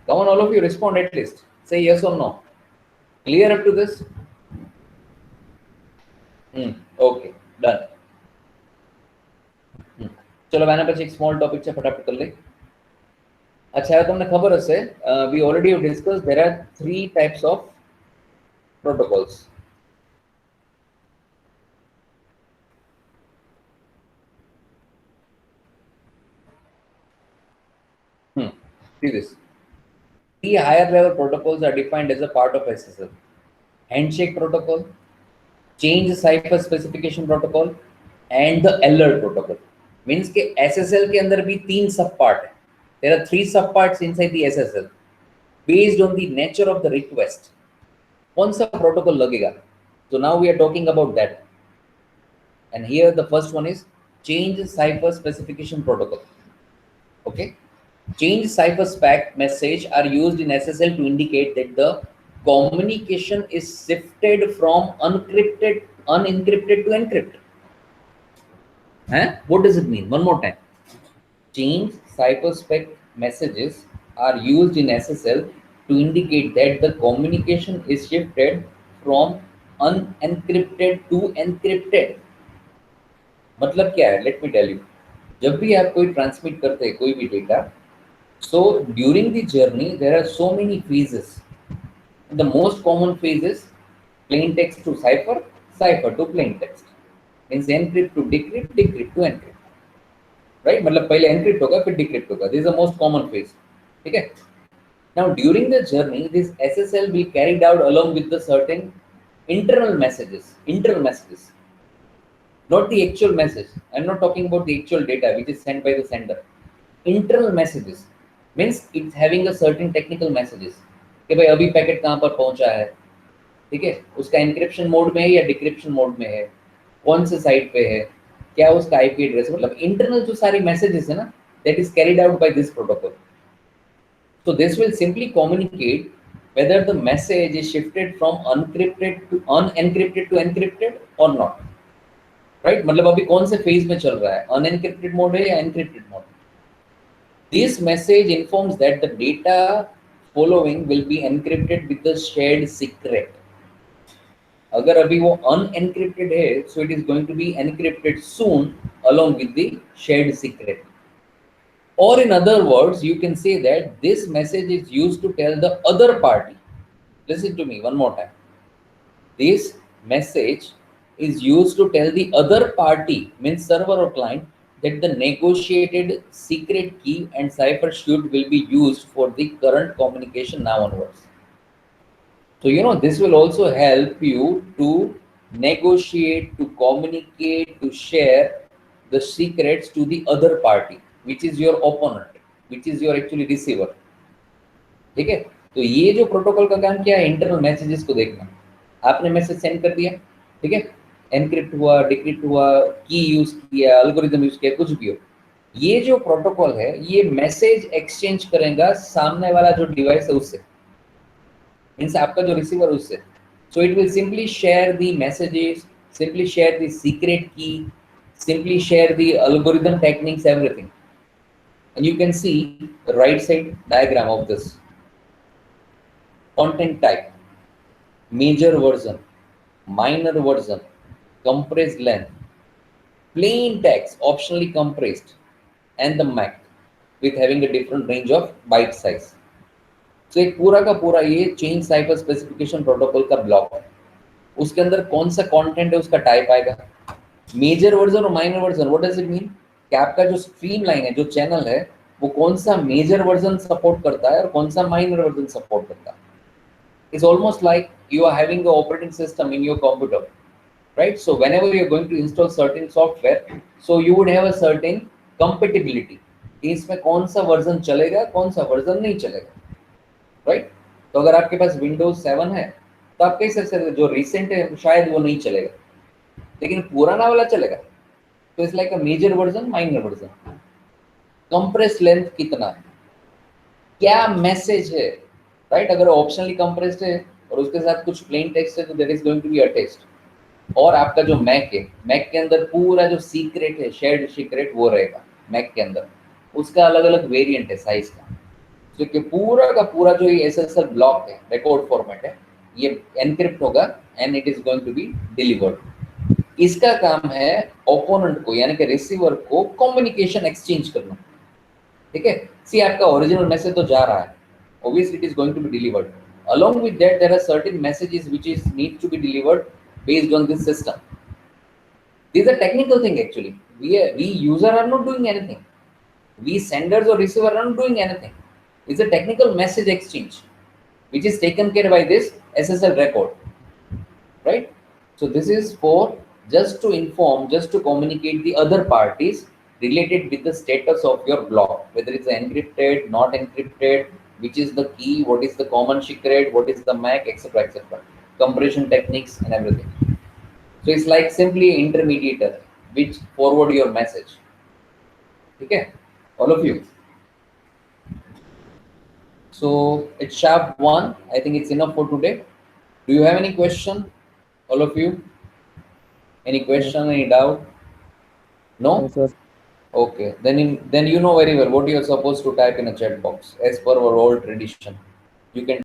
Come on, all of you, respond at least. Say yes or no. Clear up to this? Okay. Done. चलो मैंने પછી એક small topic છે ફટાફટ કરી લે. અચ્છા હવે તમને ખબર હશે we already have discussed there are 3 types of protocols. See this. 3 higher level protocols are defined as a part of SSL. Handshake protocol, change cipher specification protocol and the alert protocol. Means के SSL के अंदर भी 3 सब part है. There are 3 sub parts inside the SSL based on the nature of the request. कौन सा protocol लगेगा? So now we are talking about that. And here the first one is change cipher specification protocol. Okay. Change cipher spec message are used in SSL to indicate that the communication is shifted from unencrypted to encrypted. What does it mean? One more time. Change cipher spec messages are used in SSL to indicate that the communication is shifted from unencrypted to encrypted. मतलब क्या है? Let me tell you. जब भी आप कोई transmit करते हैं कोई भी data, so during the journey there are so many phases. The most common phase is plain text to cipher, cipher to plain text. Means encrypt to decrypt, decrypt to encrypt. Right? मतलब पहले encrypt होगा फिर decrypt होगा. This is the most common phase. ठीक है? Now during the journey, this SSL will carried out along with the certain internal messages. Not the actual message. I'm not talking about the actual data which is sent by the sender. Internal messages means it's having a certain technical messages. कि भाई अभी packet कहाँ पर पहुँचा है, ठीक है? उसका encryption मोड में है या decryption मोड में है, कौन से साइट पे है, क्या उसका IP एड्रेस, मतलब इंटरनल जो सारी मैसेजेस है ना, that is carried out by this protocol. So this will simply communicate whether the message is shifted from unencrypted to encrypted or not. Right? मतलब अभी कौन से फेज में चल रहा है, unencrypted मोड है या encrypted mode. This message informs that the data following will be encrypted with the shared secret. अगर अभी वो unencrypted है, so it is going to be encrypted soon along with the shared secret. Or in other words, you can say that this message is used to tell the other party. Listen to me one more time. This message is used to tell the other party, means server or client, that the negotiated secret key and cipher suite will be used for the current communication now onwards. So, you know, this will also help you to negotiate, to communicate, to share the secrets to the other party, which is your opponent, which is your actually receiver. ठीक है? तो ये जो protocol का काम क्या है? Internal messages को देखना. आपने मैसेज सेंड कर दिया, ठीक है? एनक्रिप्ट हुआ, डिक्रिप्ट हुआ, की यूज किया, एल्गोरिथम यूज किया, कुछ भी हो, ये जो प्रोटोकॉल है ये मैसेज एक्सचेंज करेगा सामने वाला जो डिवाइस है उससे, मींस आपका जो रिसीवर उससे. So it will simply share the messages, simply share the secret की, simply share the algorithm techniques, everything. And you can see the right side diagram of this. content type, major version, minor version, compressed length, plain text, optionally compressed, and the MAC with having a different range of byte size. So एक पूरा का पूरा ये change cipher specification protocol का block है. उसके अंदर कौन सा कंटेंट है उसका टाइप आएगा. मेजर वर्जन और minor version, what does it mean कि आपका जो स्ट्रीम लाइन है, जो चैनल है, वो कौन सा मेजर वर्जन सपोर्ट करता है और कौन सा माइनर वर्जन सपोर्ट करता है. It's almost like you are having a operating system in your computer, right? So whenever you're going to install certain software, so you would have a certain compatibility कि इसमें कौन सा version चलेगा, कौन सा version नहीं चलेगा, राइट? तो अगर आपके पास विंडोज 7 है तो आप कह सकते हैं जो रिसेंट है शायद वो नहीं चलेगा, लेकिन पुराना वाला चलेगा. तो it's like a major version, minor version. Compress length कितना है, क्या मैसेज है, राइट? अगर ऑप्शनली कंप्रेस्ड है और उसके साथ कुछ प्लेन टेक्स्ट है तो there is going to be attached. और आपका जो मैक है, मैक के अंदर पूरा जो सीक्रेट है, शेयर्ड सीक्रेट, वो रहेगा मैक के अंदर. उसका अलग अलग वेरिएंट है साइज का. तो कि पूरा का पूरा जो ये एसएसएल ब्लॉक है, रिकॉर्ड फॉर्मेट है, ये एनक्रिप्ट होगा and it is going to be delivered. इसका काम है ओपोनेंट को यानी कि रिसीवर को कम्युनिकेशन एक्सचेंज करना. ठीक है, सी आपका ओरिजिनल मैसेज तो जा रहा है, obviously it is going to be delivered. Along with that there are certain messages which is need to be delivered based on this system. These are technical thing actually. We user are not doing anything. We senders or receiver are not doing anything. It's a technical message exchange which is taken care by this SSL record, right? So this is for just to inform, just to communicate the other parties related with the status of your block, whether it's encrypted, not encrypted, which is the key, what is the common secret, what is the MAC, etc., etc., compression techniques and everything. So it's like simply an intermediator which forward your message. Okay, all of you. So it's sharp 1. I think it's enough for today. Do you have any question, all of you? Any question, any doubt? No? No, sir. Okay, then you know very well what you are supposed to type in a chat box as per our old tradition. You can